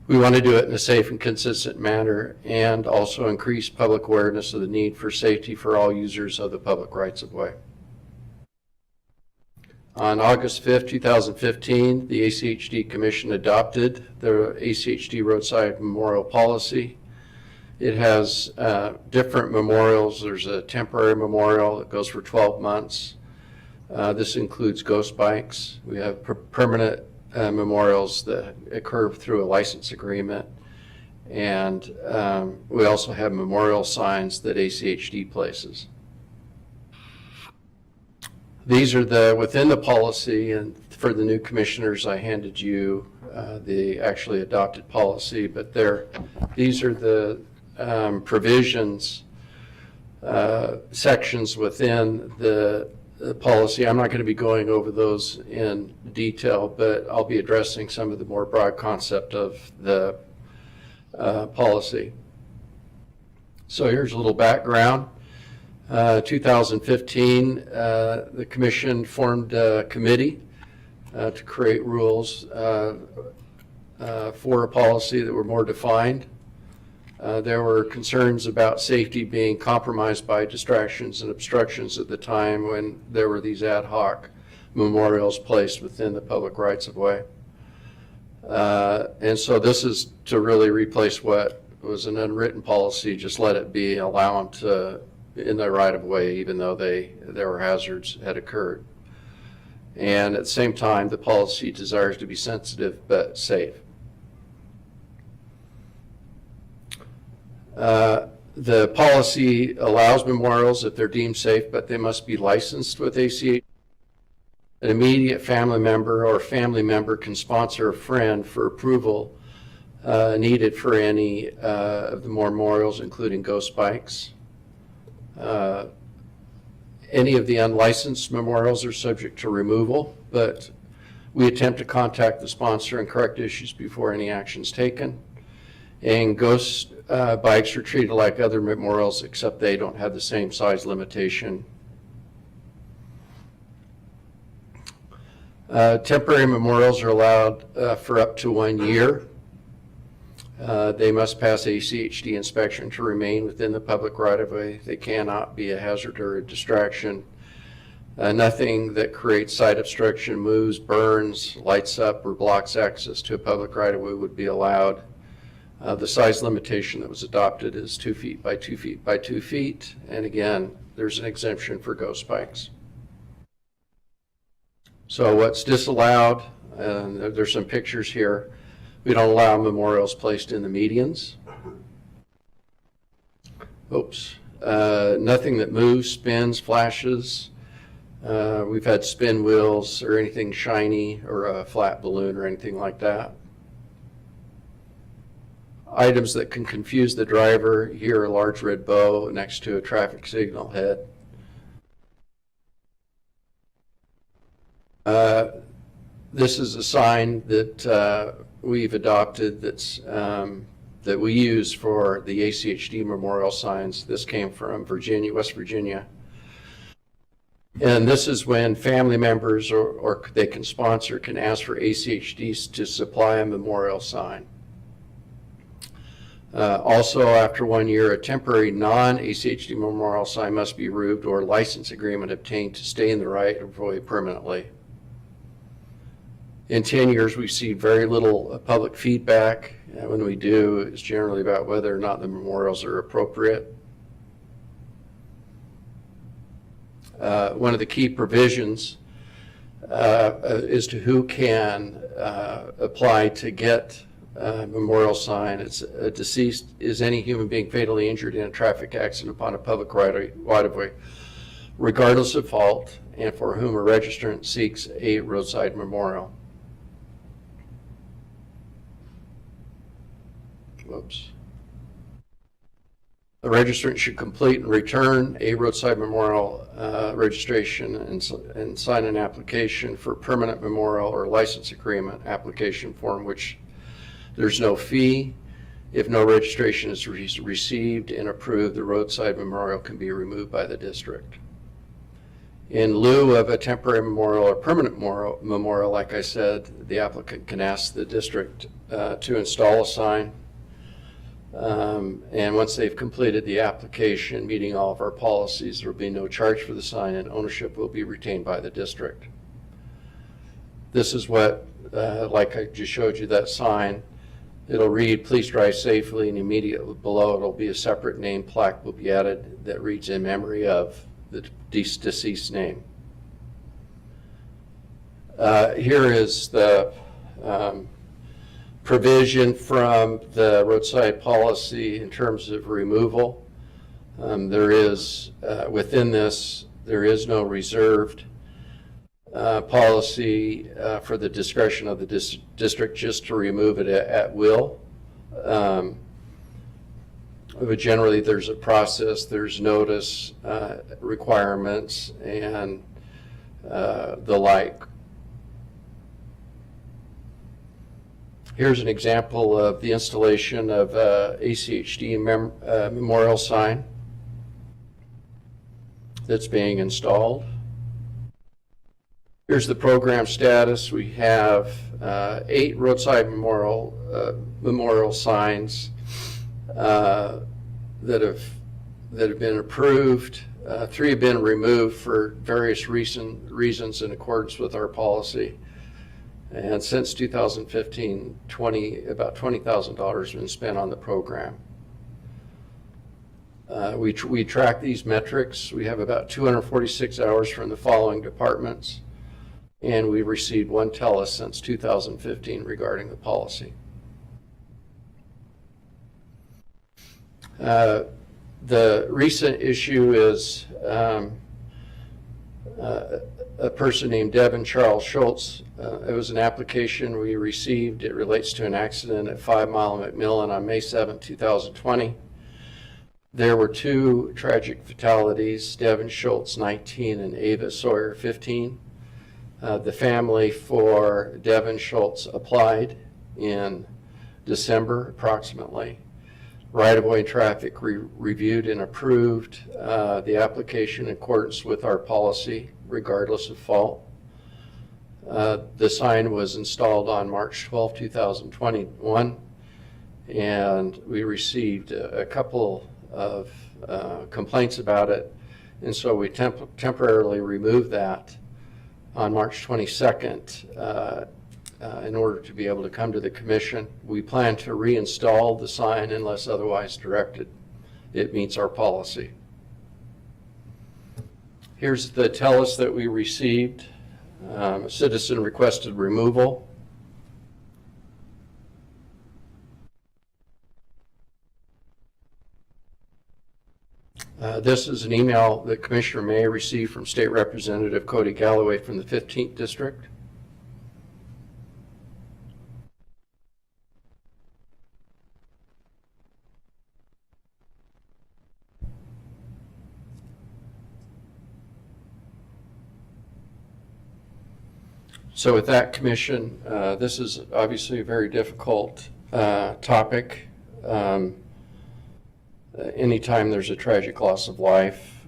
We want to do it in a safe and consistent manner and also increase public awareness of the need for safety for all users of the public rights-of-way. On August 5th, 2015, the ACHD Commission adopted the ACHD Roadside Memorial Policy. It has different memorials. There's a temporary memorial that goes for 12 months. This includes ghost bikes. We have permanent memorials that occur through a license agreement. And we also have memorial signs that ACHD places. These are within the policy, and for the new commissioners, I handed you the actually adopted policy, but these are the provisions, sections within the policy. I'm not going to be going over those in detail, but I'll be addressing some of the more broad concept of the policy. So here's a little background. 2015, the commission formed a committee to create rules for a policy that were more defined. There were concerns about safety being compromised by distractions and obstructions at the time when there were these ad hoc memorials placed within the public rights of way. And so this is to really replace what was an unwritten policy, just let it be, allow them to in the right of way even though there were hazards had occurred. And at the same time, the policy desires to be sensitive but safe. The policy allows memorials if they're deemed safe, but they must be licensed with ACH. An immediate family member or family member can sponsor a friend for approval needed for any of the memorials, including ghost bikes. Any of the unlicensed memorials are subject to removal, but we attempt to contact the sponsor and correct issues before any action is taken. And ghost bikes are treated like other memorials, except they don't have the same size limitation. Temporary memorials are allowed for up to 1 year. They must pass a CHD inspection to remain within the public right-of-way. They cannot be a hazard or a distraction. Nothing that creates site obstruction, moves, burns, lights up, or blocks access to a public right-of-way would be allowed. The size limitation that was adopted is 2 feet by 2 feet by 2 feet. And again, there's an exemption for ghost bikes. So what's disallowed, and there's some pictures here, we don't allow memorials placed in the medians. Oops. Nothing that moves, spins, flashes. We've had spin wheels or anything shiny or a flat balloon or anything like that. Items that can confuse the driver, here a large red bow next to a traffic signal head. This is a sign that we've adopted that's that we use for the ACHD memorial signs. This came from Virginia, West Virginia. And this is when family members or they can sponsor can ask for ACHDs to supply a memorial sign. Also, after 1 year, a temporary non-ACHD memorial sign must be removed or a license agreement obtained to stay in the right of way permanently. In 10 years, we've seen very little public feedback. When we do, it's generally about whether or not the memorials are appropriate. One of the key provisions as to who can apply to get a memorial sign. It's a deceased is any human being fatally injured in a traffic accident upon a public right-of-way, regardless of fault, and for whom a registrant seeks a roadside memorial. Whoops. The registrant should complete and return a roadside memorial registration and sign an application for permanent memorial or license agreement application form, which there's no fee. If no registration is received and approved, the roadside memorial can be removed by the district. In lieu of a temporary memorial or permanent memorial, like I said, the applicant can ask the district to install a sign. And once they've completed the application, meeting all of our policies, there will be no charge for the sign and ownership will be retained by the district. This is what, like I just showed you that sign, it'll read, "Please drive safely," and immediately below it'll be a separate name plaque will be added that reads, "In memory of the deceased name." Here is the provision from the roadside policy in terms of removal. There is, within this, there is no reserved policy for the discretion of the district just to remove it at will. But generally there's a process, there's notice requirements and the like. Here's an example of the installation of ACHD memorial sign. that's being installed. Here's the program status. We have 8 roadside memorial signs that have been approved. 3 have been removed for various reasons in accordance with our policy. And since 2015, about $20,000 has been spent on the program. We track these metrics. We have about 246 hours from the following departments, and we've received 1 TELUS since 2015 regarding the policy. The recent issue is a person named Devin Charles Schultz. It was an application we received. It relates to an accident at 5 Mile McMillan on May 7, 2020. There were 2 tragic fatalities, Devin Schultz, 19, and Ava Sawyer, 15. The family for Devin Schultz applied in December, approximately. Right-of-way traffic reviewed and approved the application in accordance with our policy, regardless of fault. The sign was installed on March 12, 2021, and we received a couple of complaints about it, and so we temporarily removed that on March 22nd in order to be able to come to the commission. We plan to reinstall the sign unless otherwise directed. It meets our policy. Here's the TELUS that we received. A citizen requested removal. This is an email that Commissioner May received from State Representative Cody Galloway from the 15th District. So with that, Commission, this is obviously a very difficult topic. Anytime there's a tragic loss of life,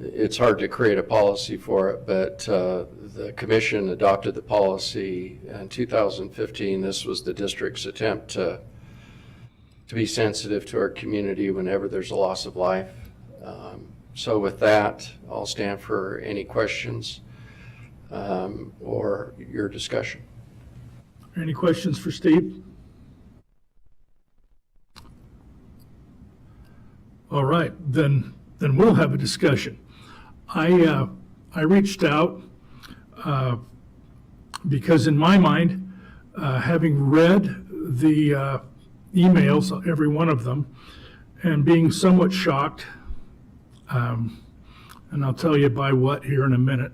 it's hard to create a policy for it, but the Commission adopted the policy in 2015. This was the district's attempt to be sensitive to our community whenever there's a loss of life. So with that, I'll stand for any questions or your discussion. Any questions for Steve? All right, then we'll have a discussion. I reached out because in my mind, having read the emails, every one of them, and being somewhat shocked, and I'll tell you by what here in a minute,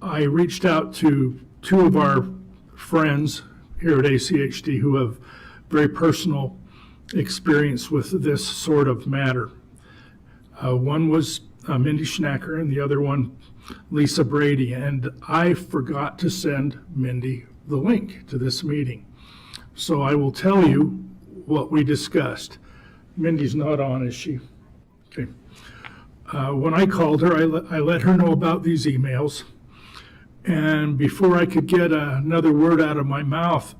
I reached out to 2 of our friends here at ACHD who have very personal experience with this sort of matter. One was Mindy Schnacker and the other one Lisa Brady, and I forgot to send Mindy the link to this meeting. So I will tell you what we discussed. Mindy's not on, is she? Okay. When I called her, I let her know about these emails, and before I could get another word out of my mouth,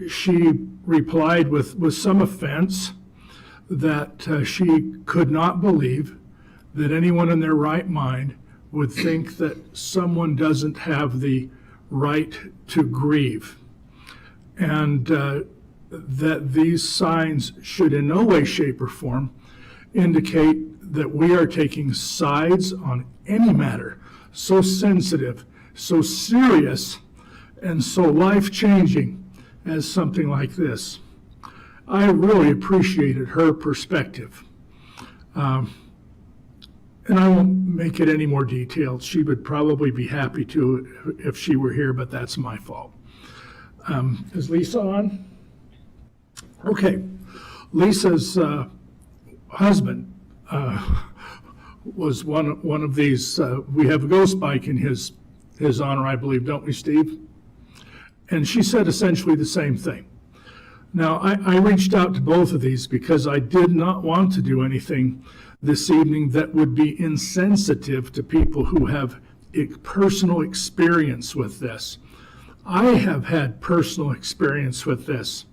she replied with some offense that she could not believe that anyone in their right mind would think that someone doesn't have the right to grieve, and that these signs should in no way, shape, or form indicate that we are taking sides on any matter so sensitive, so serious, and so life-changing as something like this. I really appreciated her perspective. And I won't make it any more detailed. She would probably be happy to if she were here, but that's my fault. Is Lisa on? Okay. Lisa's husband was one of these. We have a ghost bike in his honor, I believe, don't we, Steve? And she said essentially the same thing, Now, I reached out to both of these because I did not want to do anything this evening that would be insensitive to people who have personal experience with this. I have had personal experience with this.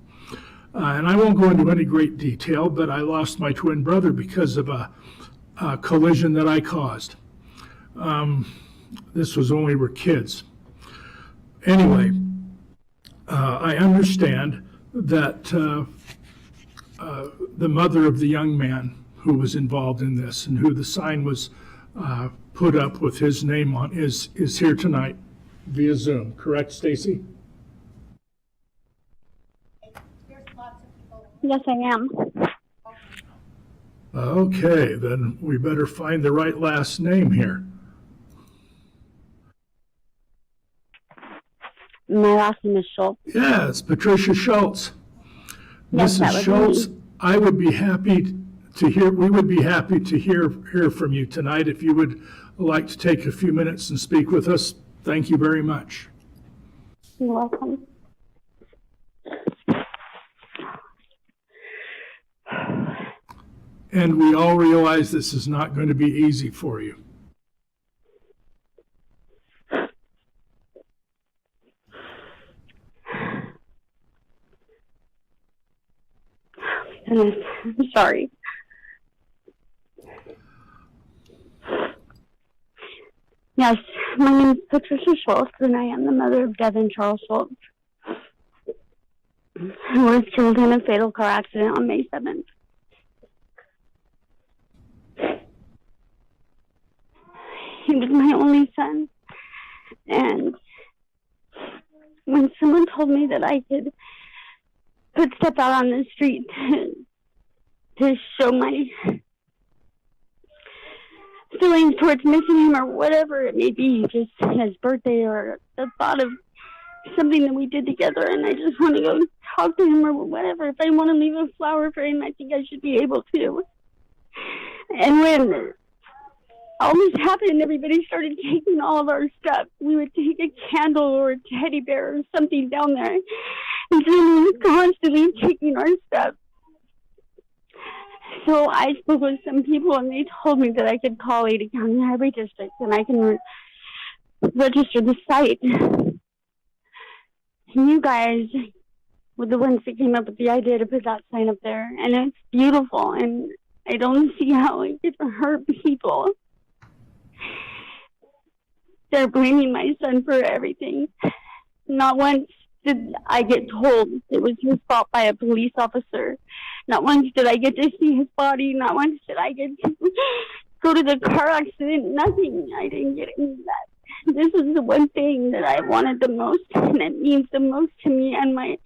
And I won't go into any great detail, but I lost my twin brother because of a collision that I caused. This was when we were kids. Anyway, I understand that the mother of the young man who was involved in this and who the sign was put up with his name on is here tonight via Zoom. Correct, Stacy? Yes, I am. Okay, then we better find the right last name here. My last name is Schultz. Yeah, it's Patricia Schultz. Yes, that Mrs. was Schultz, me. I would be happy to hear, we would be happy to hear from you tonight. If you would like to take a few minutes and speak with us, thank you very much. You're welcome. And we all realize this is not going to be easy for you. Goodness, I'm sorry. Yes, my name is Patricia Schultz, and I am the mother of Devin Charles Schultz, who was killed in a fatal car accident on May 7th. He was my only son, and when someone told me that I could step out on the street to show my feelings towards missing him or whatever it may be, just his birthday or the thought of something that we did together, and I just want to go talk to him or whatever. If I want to leave a flower for him, I think I should be able to. And when all this happened, everybody started taking all of our stuff. We would take a candle or a teddy bear or something down there, and someone was constantly taking our stuff. So I spoke with some people, and they told me that I could call Ada County Highway District, and I can register the site. And you guys were the ones that came up with the idea to put that sign up there, and it's beautiful, and I don't see how it could hurt people. They're blaming my son for everything. Not once did I get told it was his fault by a police officer. Not once did I get to see his body. Not once did I get to go to the car accident. Nothing. I didn't get any of that. This is the one thing that I wanted the most, and it means the most to me and my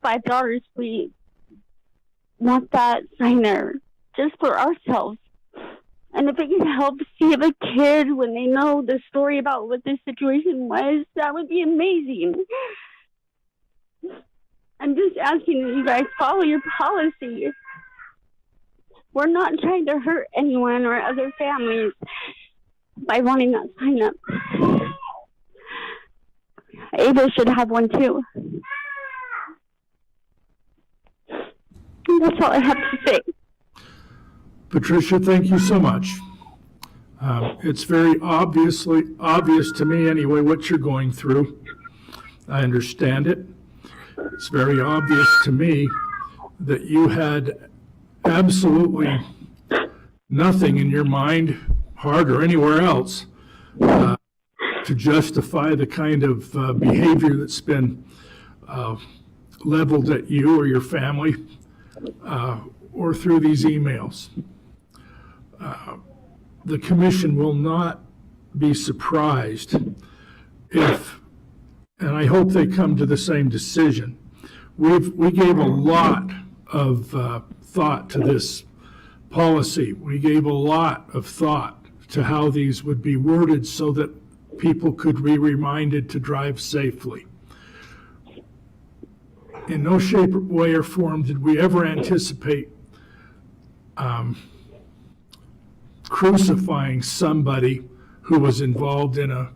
5 daughters. We want that sign there just for ourselves. And if it can help save a kid when they know the story about what this situation was, that would be amazing. I'm just asking that you guys follow your policy. We're not trying to hurt anyone or other families by wanting that sign up. Ava should have one too. That's all I have to say. Patricia, thank you so much. It's very obvious to me anyway what you're going through. I understand it. It's very obvious to me that you had absolutely nothing in your mind, heart, or anywhere else to justify the kind of behavior that's been leveled at you or your family or through these emails. The commission will not be surprised if, and I hope they come to the same decision. We gave a lot of thought to this policy. We gave a lot of thought to how these would be worded so that people could be reminded to drive safely. In no shape, way, or form did we ever anticipate crucifying somebody who was involved in a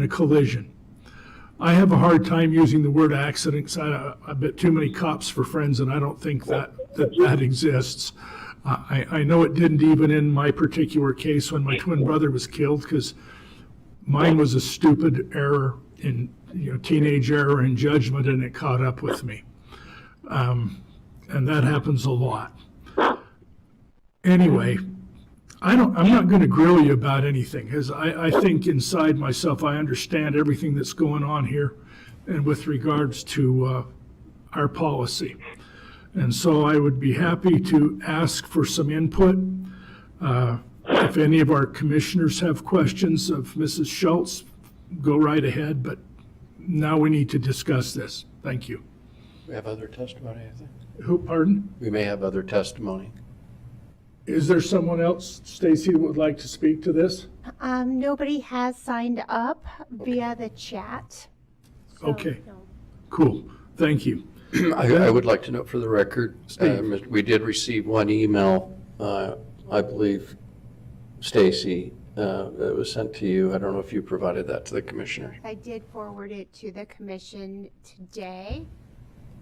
collision. I have a hard time using the word accident, 'cause I bet too many cops for friends, and I don't think that exists. I know it didn't even in my particular case when my twin brother was killed, because mine was a stupid error in, teenage error in judgment, and it caught up with me. And that happens a lot. Anyway, I'm not going to grill you about anything, because I think inside myself I understand everything that's going on here, and with regards to our policy. And so I would be happy to ask for some input. If any of our commissioners have questions of Mrs. Schultz, go right ahead, but now we need to discuss this. Thank you. We have other testimony, I think. Who, pardon? We may have other testimony. Is there someone else, Stacy, that would like to speak to this? Nobody has signed up via the chat. So, Okay. no. Cool. Thank you. I would like to note for the record, Steve. we did receive one email, I believe, Stacy, that was sent to you. I don't know if you provided that to the commissioner. I did forward it to the commission today.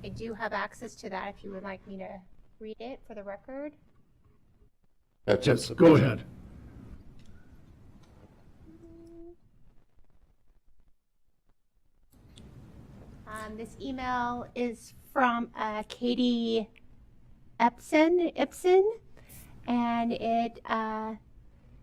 I do have access to that if you would like me to read it for the record. Yes, go ahead. This email is from Katie Epson, and it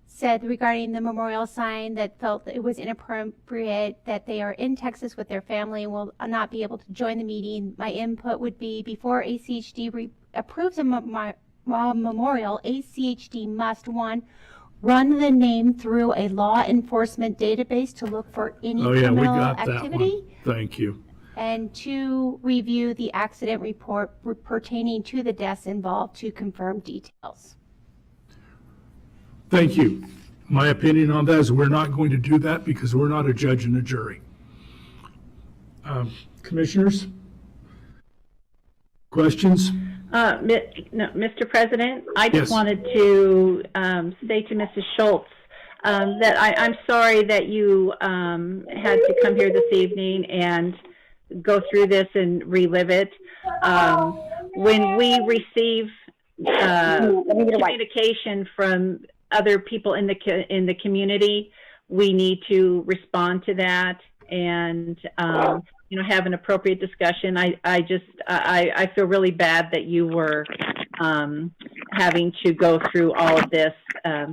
said regarding the memorial sign that felt that it was inappropriate that they are in Texas with their family and will not be able to join the meeting. My input would be before ACHD approves a memorial, ACHD must, one, run the name through a law enforcement database to look for any Oh, yeah, we criminal got that activity. one. Thank you. And two, review the accident report pertaining to the deaths involved to confirm details. Thank you. My opinion on that is we're not going to do that because we're not a judge and a jury. Commissioners? Questions? No, Mr. President, I Yes. just wanted to say to Mrs. Schultz that I'm sorry that you had to come here this evening and go through this and relive it. When we receive communication from other people in the community, we need to respond to that and have an appropriate discussion. I feel really bad that you were having to go through all of this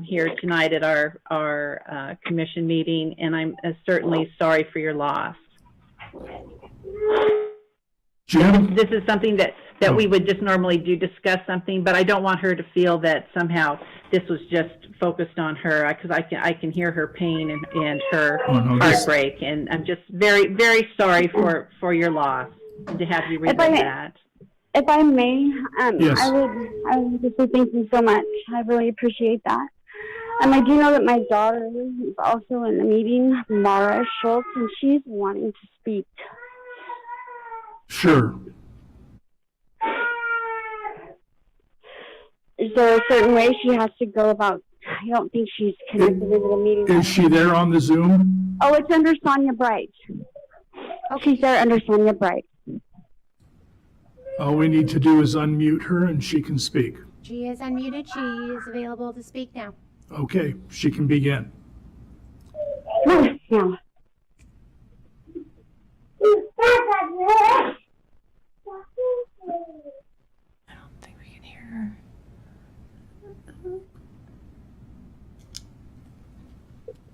here tonight at our commission meeting, and I'm certainly sorry for your loss. Jim? This is something that we would just normally discuss something, but I don't want her to feel that somehow this was just focused on her, because I can hear her pain and her heartbreak, and I'm just very, very sorry for your loss and to have you relive that. If I may, Yes. I would just say thank you so much. I really appreciate that. I do know that my daughter is also in the meeting, Mara Schultz, and she's wanting to speak. Sure. Is there a certain way she has to go about? I don't think she's connected into the meeting. Is she there on the Zoom? Oh, it's under Sonia Bright. Okay, she's there under Sonia Bright. All we need to do is unmute her and she can speak. She is unmuted. She is available to speak now. Okay, she can begin. Yeah. I don't think we can hear her.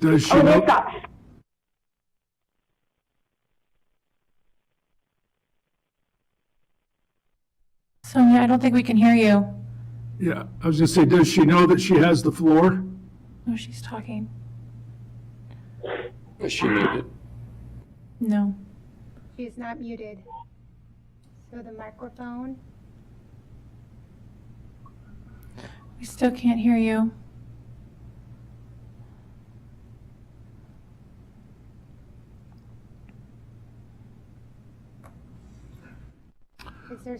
Does she Oh, know? there's that. Sonia, I don't think we can hear you. Yeah, I was gonna say, does she know that she has the floor? No, she's talking. Is she muted? No. She is not muted. So the microphone. We still can't hear you. Is there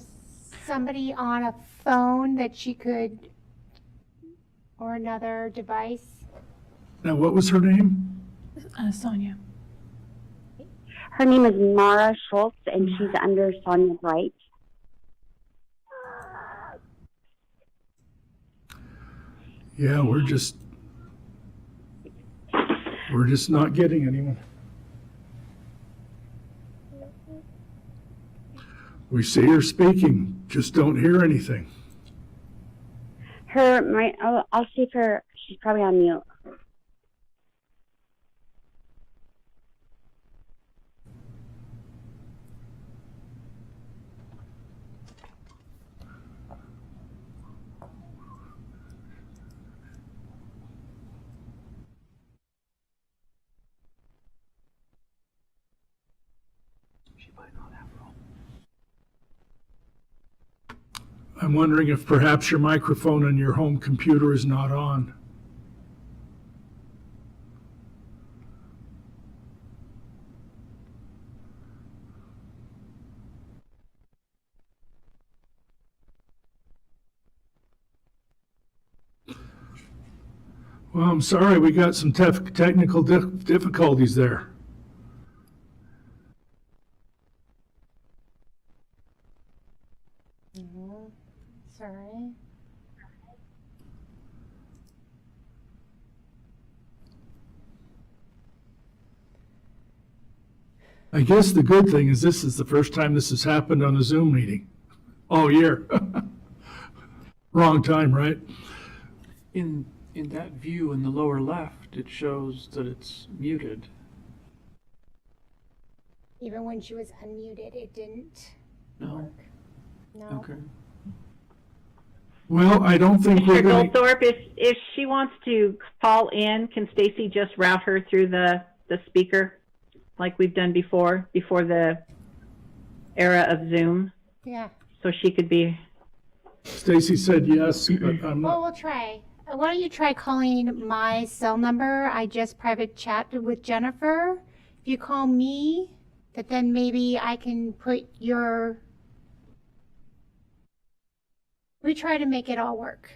somebody on a phone that she could, or another device? Now, what was her name? Sonia. Her name is Mara Schultz, and she's under Sonia Bright. Yeah, we're just not getting anyone. We see her speaking, just don't hear anything. I'll see if she's probably on mute. I'm wondering if perhaps your microphone on your home computer is not on. Well, I'm sorry, we got some technical difficulties there. Sorry. I guess the good thing is this is the first time this has happened on a Zoom meeting all year. Wrong time, right? In that view in the lower left, it shows that it's muted. Even when she was unmuted, it didn't No? work. No. Okay. Well, I don't think we're Mr. going to... Goldthorpe, if she wants to call in, can Stacy just route her through the speaker like we've done before the era of Zoom? Yeah. So she could be... Stacy said yes, but I'm Well, not... we'll try. Why don't you try calling my cell number? I just private chat with Jennifer. If you call me, that then maybe I can put your... We try to make it all work.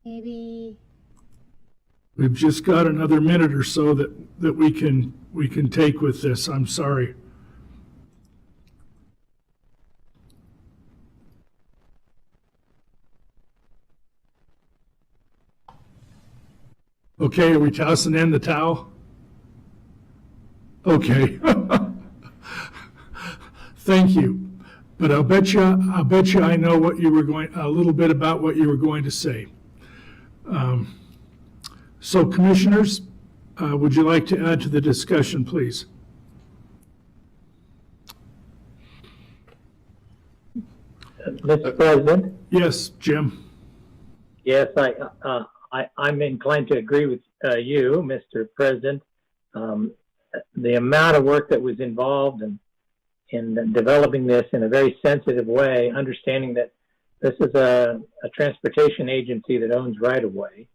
Maybe... We've just got another minute or so that we can take with this. I'm sorry. Okay, are we tossing in the towel? Okay. Thank you. But I'll bet you I know what you were going, a little bit about what you were going to say. So commissioners, would you like to add to the discussion, please? Mr. President? Yes, Jim? Yes, I'm inclined to agree with you, Mr. President. The amount of work that was involved in developing this in a very sensitive way, understanding that this is a transportation agency that owns right-of-way,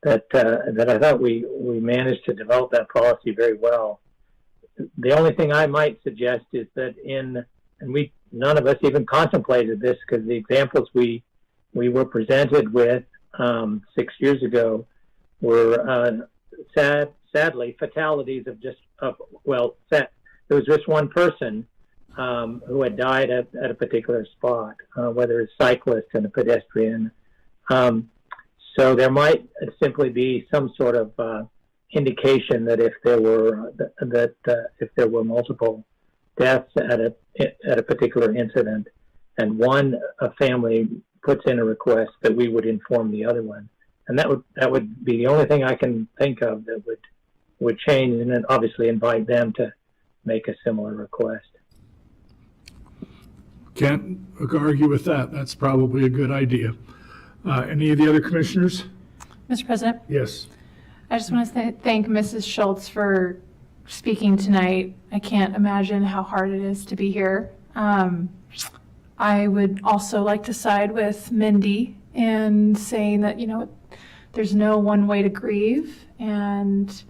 that I thought we managed to develop that policy very well. The only thing I might suggest is that none of us even contemplated this because the examples we were presented with 6 years ago were sadly fatalities there was just one person who had died at a particular spot, whether it's cyclist and a pedestrian. So there might simply be some sort of indication that if there were multiple deaths at a particular incident, and a family puts in a request, that we would inform the other one, and that would be the only thing I can think of that would change, and then obviously invite them to make a similar request. Can't argue with that. That's probably a good idea. Any of the other commissioners? Mr. President, Yes. I just want to thank Mrs. Schultz for speaking tonight. I can't imagine how hard it is to be here. I would also like to side with Mindy in saying that, you know, there's no one way to grieve, and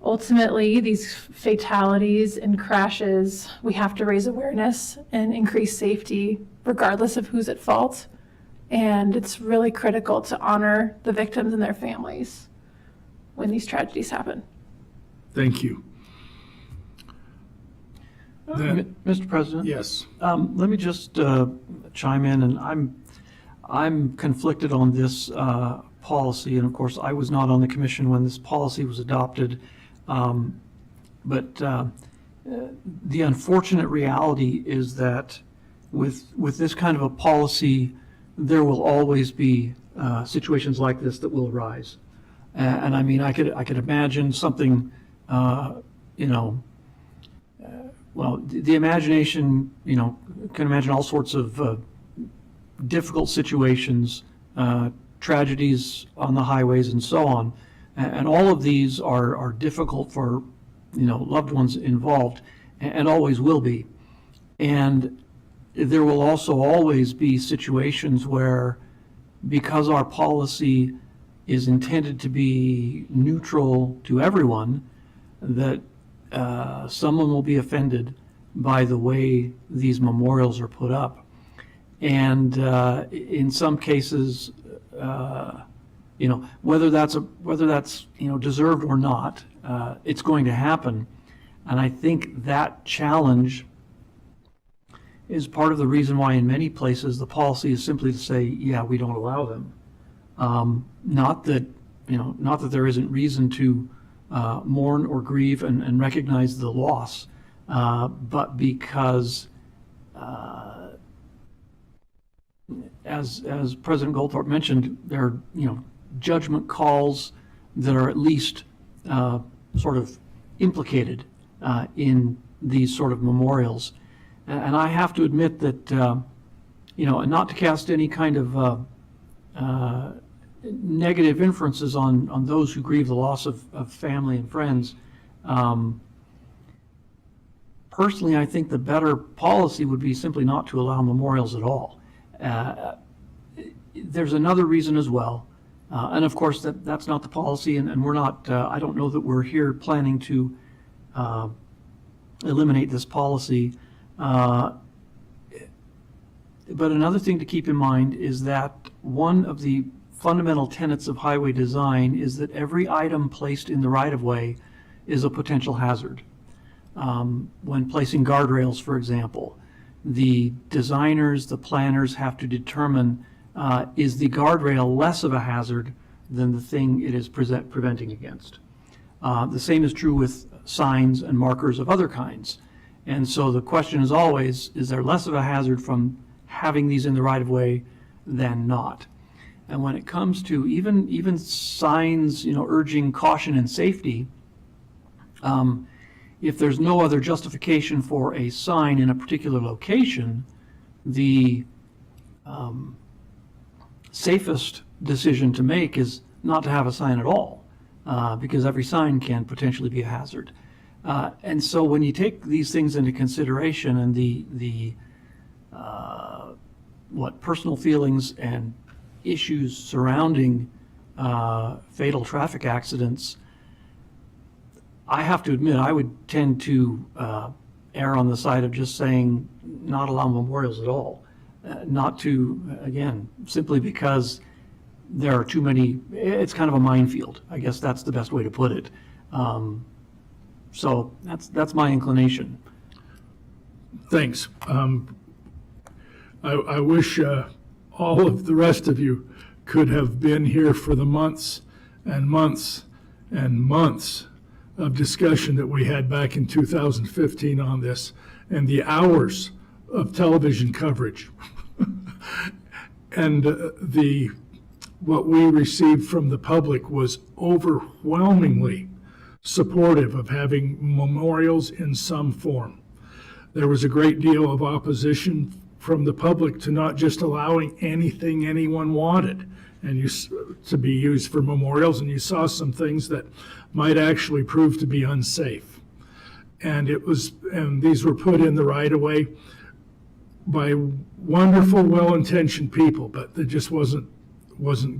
ultimately these fatalities and crashes, we have to raise awareness and increase safety regardless of who's at fault. And it's really critical to honor the victims and their families when these tragedies happen. Thank you. Mr. President? Yes. Let me just chime in, and I'm conflicted on this policy, and of course, I was not on the commission when this policy was adopted. But the unfortunate reality is that with this kind of a policy, there will always be situations like this that will arise. And I mean, I could imagine something, you know, well, the imagination, you know, can imagine all sorts of difficult situations, tragedies on the highways and so on. And all of these are difficult for, you know, loved ones involved, and always will be. And there will also always be situations where, because our policy is intended to be neutral to everyone, that someone will be offended by the way these memorials are put up. And in some cases, you know, whether that's you know, deserved or not, it's going to happen. And I think that challenge is part of the reason why in many places the policy is simply to say, yeah, we don't allow them. Not that, you know, not that there isn't reason to mourn or grieve and recognize the loss, but because as President Goldthorpe mentioned, there are, you know, judgment calls that are at least sort of implicated in these sort of memorials. And I have to admit that, you know, and not to cast any kind of negative inferences on those who grieve the loss of family and friends, personally, I think the better policy would be simply not to allow memorials at all. There's another reason as well. And of course, that's not the policy, and we're not, I don't know that we're here planning to eliminate this policy. But another thing to keep in mind is that one of the fundamental tenets of highway design is that every item placed in the right-of-way is a potential hazard. When placing guardrails, for example, the designers, the planners have to determine, is the guardrail less of a hazard than the thing it is preventing against? The same is true with signs and markers of other kinds. And so the question is always, is there less of a hazard from having these in the right-of-way than not? And when it comes to even signs, you know, urging caution and safety, if there's no other justification for a sign in a particular location, the safest decision to make is not to have a sign at all, because every sign can potentially be a hazard. And so when you take these things into consideration, and the personal feelings and issues surrounding fatal traffic accidents, I have to admit I would tend to err on the side of just saying not allow memorials at all. Not to, again, simply because there are too many, it's kind of a minefield. I guess that's the best way to put it. So that's my inclination. Thanks. I wish all of the rest of you could have been here for the months and months and months of discussion that we had back in 2015 on this, and the hours of television coverage. And what we received from the public was overwhelmingly supportive of having memorials in some form. There was a great deal of opposition from the public to not just allowing anything anyone wanted to be used for memorials, and you saw some things that might actually prove to be unsafe. and these were put in the right of way by wonderful, well-intentioned people, but it just wasn't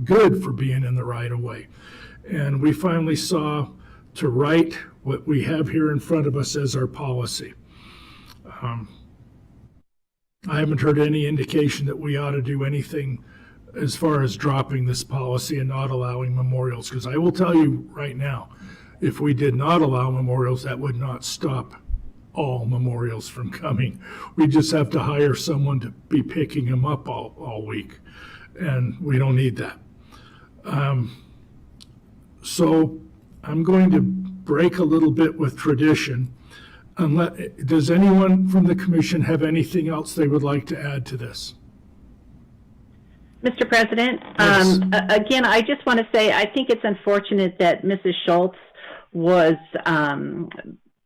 good for being in the right of way. And we finally saw to write what we have here in front of us as our policy. I haven't heard any indication that we ought to do anything as far as dropping this policy and not allowing memorials, because I will tell you right now, if we did not allow memorials, that would not stop all memorials from coming. We just have to hire someone to be picking them up all week, and we don't need that. So I'm going to break a little bit with tradition. Does anyone from the commission have anything else they would like to add to this? Mr. President, Yes. Again, I just want to say I think it's unfortunate that Mrs. Schultz was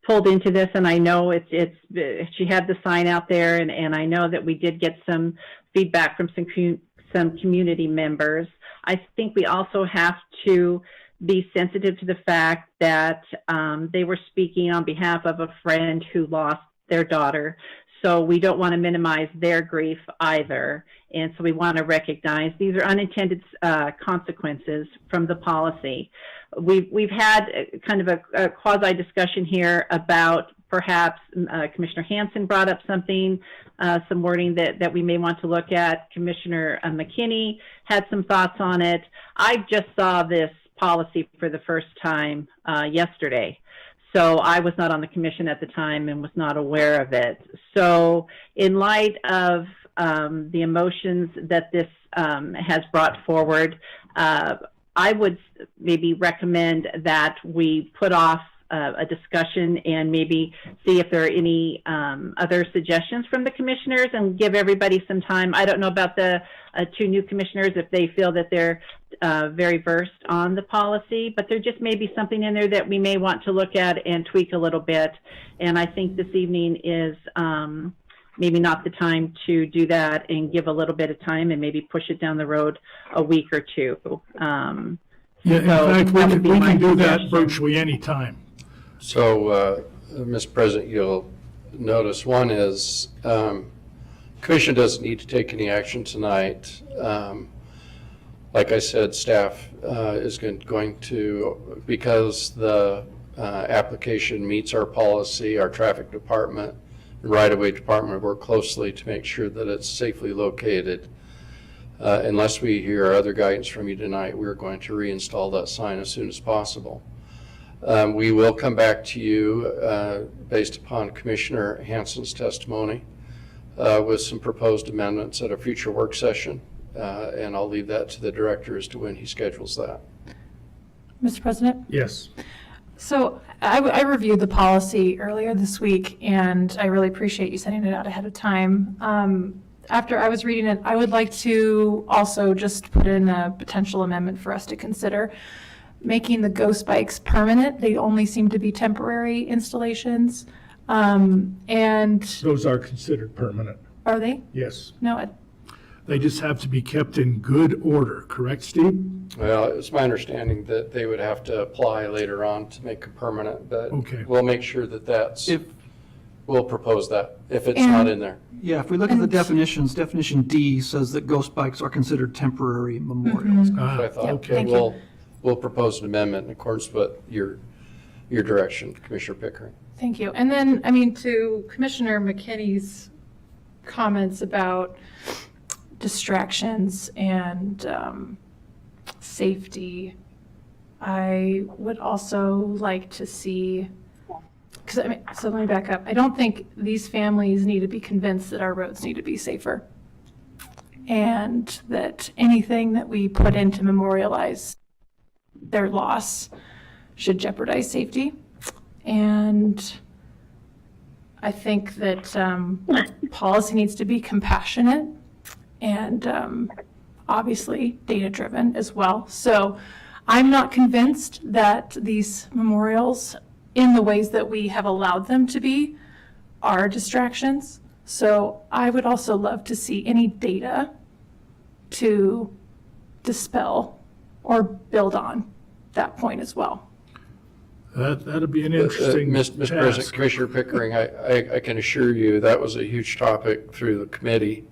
pulled into this, and I know she had the sign out there, and I know that we did get some feedback from some community members. I think we also have to be sensitive to the fact that they were speaking on behalf of a friend who lost their daughter. So we don't want to minimize their grief either. And so we want to recognize these are unintended consequences from the policy. We've had kind of a quasi discussion here about perhaps Commissioner Hansen brought up something, some wording that we may want to look at. Commissioner McKinney had some thoughts on it. I just saw this policy for the first time yesterday. So I was not on the commission at the time and was not aware of it. So in light of the emotions that this has brought forward, I would maybe recommend that we put off a discussion and maybe see if there are any other suggestions from the commissioners and give everybody some time. I don't know about the two new commissioners if they feel that they're very versed on the policy, but there just may be something in there that we may want to look at and tweak a little bit. And I think this evening is maybe not the time to do that, and give a little bit of time and maybe push it down the road a week or two. Yeah, in So fact, that would be we my can do that suggestion. virtually any time. So, Mr. President, you'll notice one is Commission doesn't need to take any action tonight. Like I said, staff is going to, because the application meets our policy, our traffic department and right-of-way department work closely to make sure that it's safely located. Unless we hear other guidance from you tonight, we're going to reinstall that sign as soon as possible. We will come back to you based upon Commissioner Hansen's testimony with some proposed amendments at a future work session, and I'll leave that to the director as to when he schedules that. Mr. President? Yes. So I reviewed the policy earlier this week, and I really appreciate you sending it out ahead of time. After I was reading it, I would like to also just put in a potential amendment for us to consider, making the ghost bikes permanent. They only seem to be temporary installations. And Those are considered permanent, are they? yes. No, They just have to be kept in good order, correct, Steve? Well, it's my understanding that they would have to apply later on to make it permanent, but Okay. we'll make sure that we'll propose that if it's And- not in there. Yeah, if we look at the And- definitions, definition D says that ghost bikes are considered temporary memorials. Ah, So I thought, okay. thank you. we'll propose an amendment in accordance with your direction, Commissioner Pickering. thank you. And then, I mean, to Commissioner McKinney's comments about distractions and safety, I would also like to see, because I mean, so let me back up. I don't think these families need to be convinced that our roads need to be safer, and that anything that we put in to memorialize their loss should jeopardize safety. And I think that policy needs to be compassionate and obviously data-driven as well. So I'm not convinced that these memorials, in the ways that we have allowed them to be, are distractions. So I would also love to see any data to dispel or build on that point as well. That'd be an interesting Mr. President, task. Commissioner Pickering, I can assure you that was a huge topic through the committee.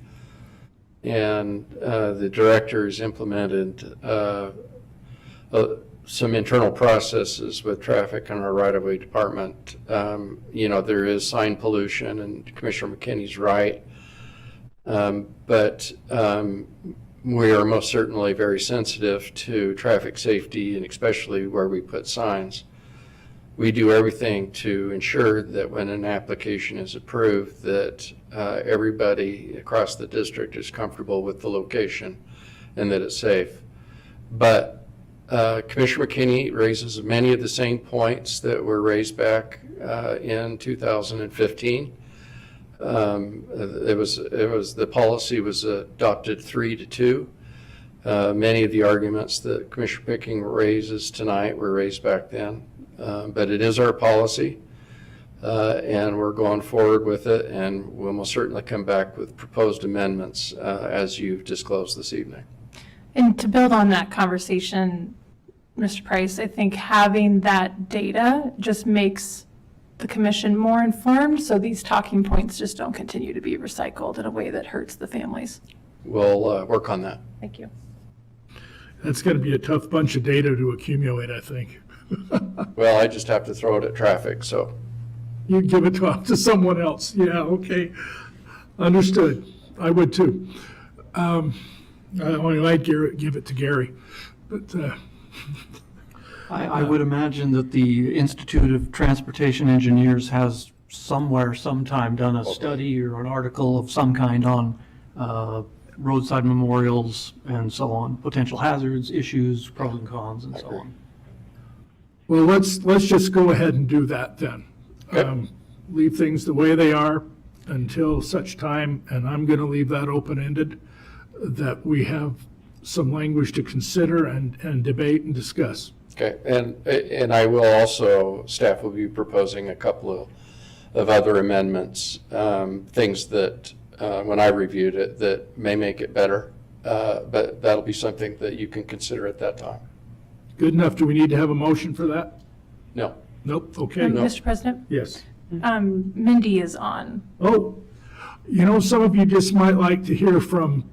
And the directors implemented some internal processes with traffic in our right-of-way department. There is sign pollution, and Commissioner McKinney's right. But we are most certainly very sensitive to traffic safety, and especially where we put signs. We do everything to ensure that when an application is approved, that everybody across the district is comfortable with the location and that it's safe. But Commissioner McKinney raises many of the same points that were raised back in 2015. The policy was adopted 3-2. Many of the arguments that Commissioner Pickering raises tonight were raised back then. But it is our policy, and we're going forward with it, and we'll most certainly come back with proposed amendments as you've disclosed this evening. And to build on that conversation, Mr. Price, I think having that data just makes the commission more informed, so these talking points just don't continue to be recycled in a way that hurts the families. We'll work on that. Thank you. That's going to be a tough bunch of data to accumulate, I think. Well, I just have to throw it at traffic, so. You give it to someone else. Yeah, okay. Understood. I would too. I only might give it to Gary. But I would imagine that the Institute of Transportation Engineers has somewhere, sometime done a study or an article of some kind on roadside memorials and so on, potential hazards, issues, pros and cons, and so on. well, let's just go ahead and do that then. Okay. Leave things the way they are until such time, and I'm going to leave that open-ended, that we have some language to consider and debate and discuss. Okay, and I will also, staff will be proposing a couple of other amendments, things that, when I reviewed it, that may make it better, but that'll be something that you can consider at that time. Good enough. Do we need to have a motion for that? No. Nope. Okay. Mr. President, Yes. Mindy is on. Oh, some of you just might like to hear from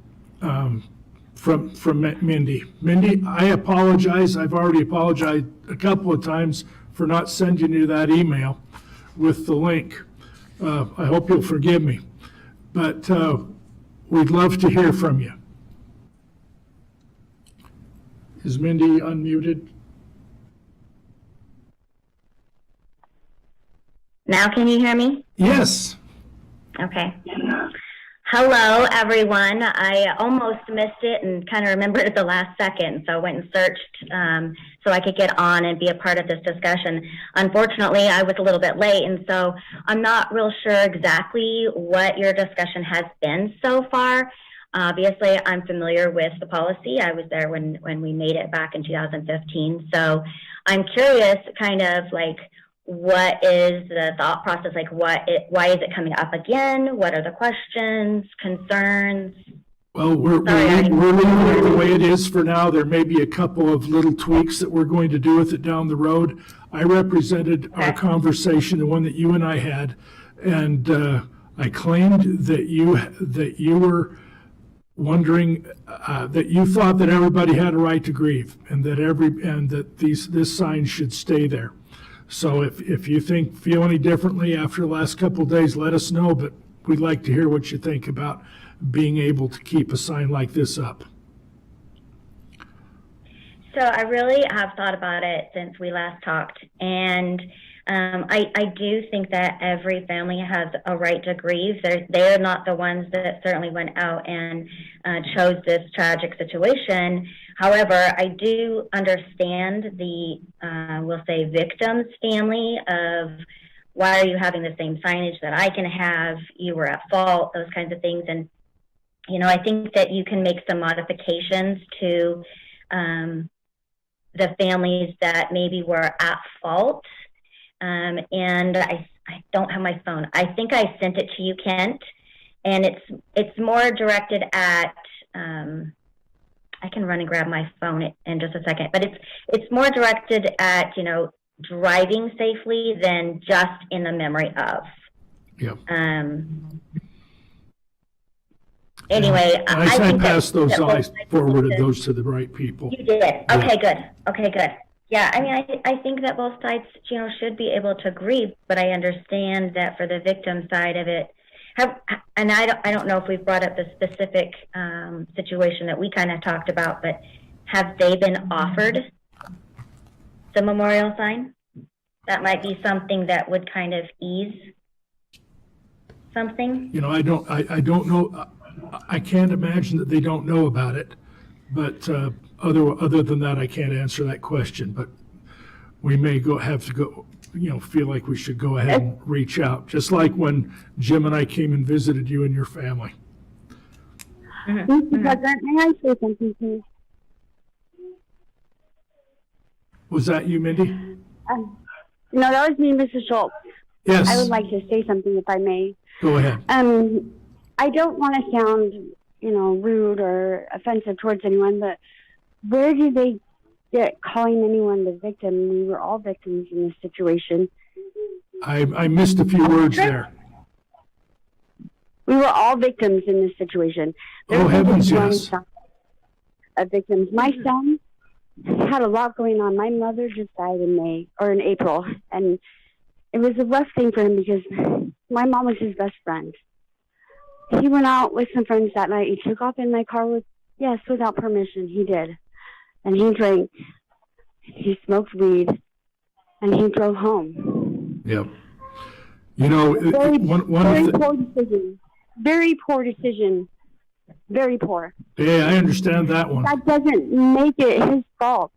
Mindy. Mindy, I apologize. I've already apologized a couple of times for not sending you that email with the link. I hope you'll forgive me. But we'd love to hear from you. Is Mindy unmuted? Now can you hear me? Yes. Okay. Hello, everyone. I almost missed it and kind of remembered at the last second, so I went and searched so I could get on and be a part of this discussion. Unfortunately, I was a little bit late, and so I'm not real sure exactly what your discussion has been so far. Obviously, I'm familiar with the policy. I was there when we made it back in 2015, so I'm curious kind of like, what is the thought process? Like, why is it coming up again? What are the questions, concerns? Well, we're leaving it the way it is for now. There may be a couple of little tweaks that we're going to do with it down the road. I represented our conversation, the one that you and I had, and I claimed that you were wondering that you thought that everybody had a right to grieve, and that this sign should stay there. So if you feel any differently after the last couple of days, let us know, but we'd like to hear what you think about being able to keep a sign like this up. So I really have thought about it since we last talked, and I do think that every family has a right to grieve. They're not the ones that certainly went out and chose this tragic situation. However, I do understand the, we'll say, victim's family of, why are you having the same signage that I can have? You were at fault, those kinds of things. And, I think that you can make some modifications to the families that maybe were at fault. And I don't have my phone. I think I sent it to you, Kent, and it's more directed at, I can run and grab my phone in just a second, but it's more directed at, driving safely than just in the memory of. Yeah. Anyway, I think passed that those, both I sides forwarded need to- those to the right people. You did. Okay, good. Okay, good. Yeah, I mean, I think that both sides, should be able to agree, but I understand that for the victim side of it, and I don't know if we've brought up the specific situation that we kind of talked about, but have they been offered the memorial sign? That might be something that would kind of ease something. I don't know. I can't imagine that they don't know about it, but other than that, I can't answer that question. But we may have to go. Feel like we should go ahead and reach out, just like when Jim and I came and visited you and your family. Mr. President, may I say something, please? Was that you, Mindy? No, that was me, Mrs. Schultz. Yes. I would like to say something, if I may. Go ahead. I don't want to sound, rude or offensive towards anyone, but where do they get calling anyone the victim? We were all victims in this situation. I missed a few words there. We were all victims in this situation. Oh, heavens, yes. Of victims. My son had a lot going on. My mother just died in April, and it was a rough thing for him because my mom was his best friend. He went out with some friends that night. He took off in my car without permission. He did. And he drank. He smoked weed. And he drove home. Yep. Very one poor decision. Very poor decision. Very poor. Yeah, I understand that one. That doesn't make it his fault.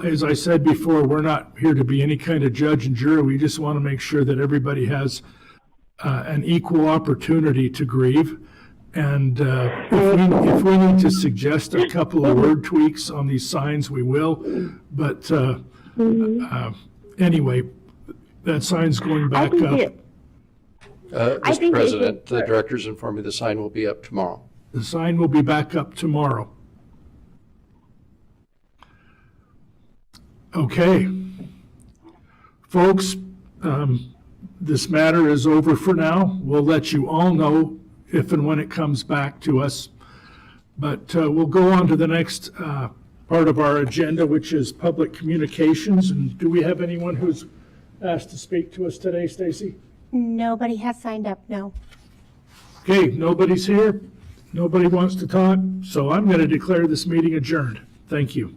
As I said before, we're not here to be any kind of judge and jury. We just want to make sure that everybody has an equal opportunity to grieve. And if we need to suggest a couple of word tweaks on these signs, we will. But anyway, that sign's going back up. Mr. President, the directors informed me the sign will be up tomorrow. The sign will be back up tomorrow. Okay. Folks, this matter is over for now. We'll let you all know if and when it comes back to us. But we'll go on to the next part of our agenda, which is public communications. And do we have anyone who's asked to speak to us today, Stacy? Nobody has signed up, no. Okay, nobody's here. Nobody wants to talk. So I'm going to declare this meeting adjourned. Thank you.